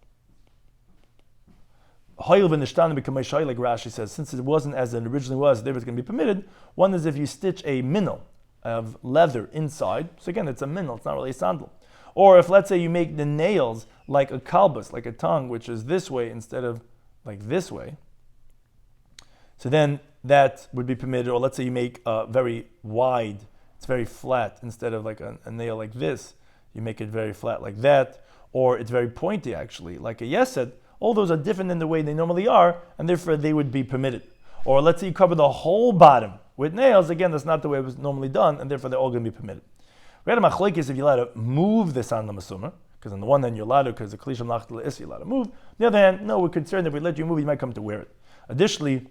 hoil v'nishtan become like Rashi says, since it wasn't as it originally was, therefore it's going to be permitted. One is if you stitch a minnow of leather inside. So again, it's a minnow, it's not really a sandal. Or if, let's say, you make the nails like a kalbus, like a tongue, which is this way instead of like this way, so then that would be permitted. Or let's say you make very wide, it's very flat, instead of like a nail like this, you make it very flat like that. Or it's very pointy, actually, like a yesed. All those are different than the way they normally are, and therefore they would be permitted. Or let's say you cover the whole bottom with nails. Again, that's not the way it was normally done, and therefore they're all going to be permitted. We had a machlokes if you're allowed to move the sandal mesuma, because on the one hand you're allowed to, because the klisha mlachta le'is you're allowed to move. On the other hand, no, we're concerned if we let you move, you might come to wear it. Additionally,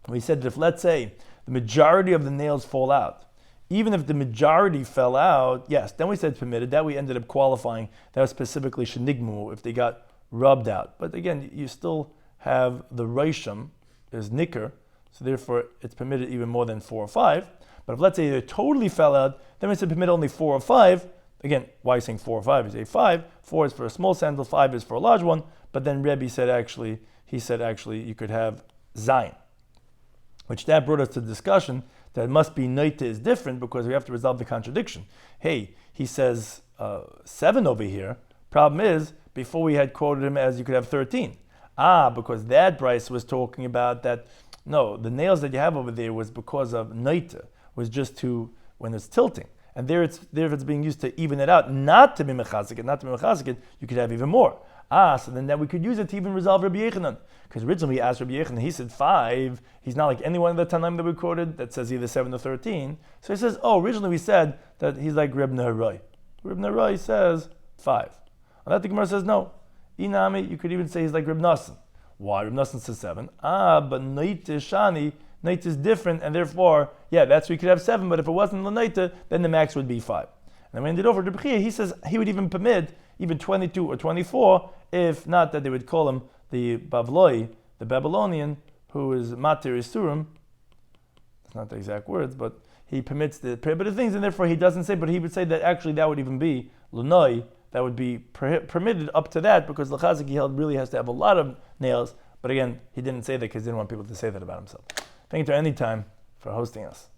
we said that if, let's say, the majority of the nails fall out, even if the majority fell out, yes, then we said it's permitted. That we ended up qualifying. That was specifically shenigmu, if they got rubbed out. But again, you still have the reisham is nicker, so therefore it's permitted even more than 4 or 5. But if, let's say, they totally fell out, then we said permit only 4 or 5. Again, why are you saying 4 or 5? You say 5. 4 is for a small sandal, 5 is for a large one. But then Rebbe said actually you could have zayin, which that brought us to the discussion that it must be noite is different, because we have to resolve the contradiction. Hey, he says 7 over here. Problem is, before we had quoted him as you could have 13. Because that Bryce was talking about that, no, the nails that you have over there was because of noite, was just to, when it's tilting. And there it's being used to even it out, not to be mechazik, you could have even more. So then that we could use it to even resolve Rabbi Yechanan. Because originally we asked Rabbi Yechanan, he said 5. He's not like any one of the Tanaim that we quoted that says either 7 or 13. So he says, originally we said that he's like Reb Neharai. Reb Neharai says 5. And that the Gemara says no. Inami, you could even say he's like Reb Nassan. Why? Reb Nassan says 7. But Noite Shani, Noite is different, and therefore, that's where you could have 7, but if it wasn't L'Noite, then the max would be 5. And then we ended over to Reb Chia, he says he would even permit even 22 or 24, if not that they would call him the Bavloi, the Babylonian, who is Matir Isurim. It's not the exact words, but he permits the prohibited things, and therefore he doesn't say, but he would say that actually that would even be L'Noi, that would be permitted up to that, because L'Chazik he held really has to have a lot of nails. But again, he didn't say that because he didn't want people to say that about himself. Thank you to Anytime for hosting us.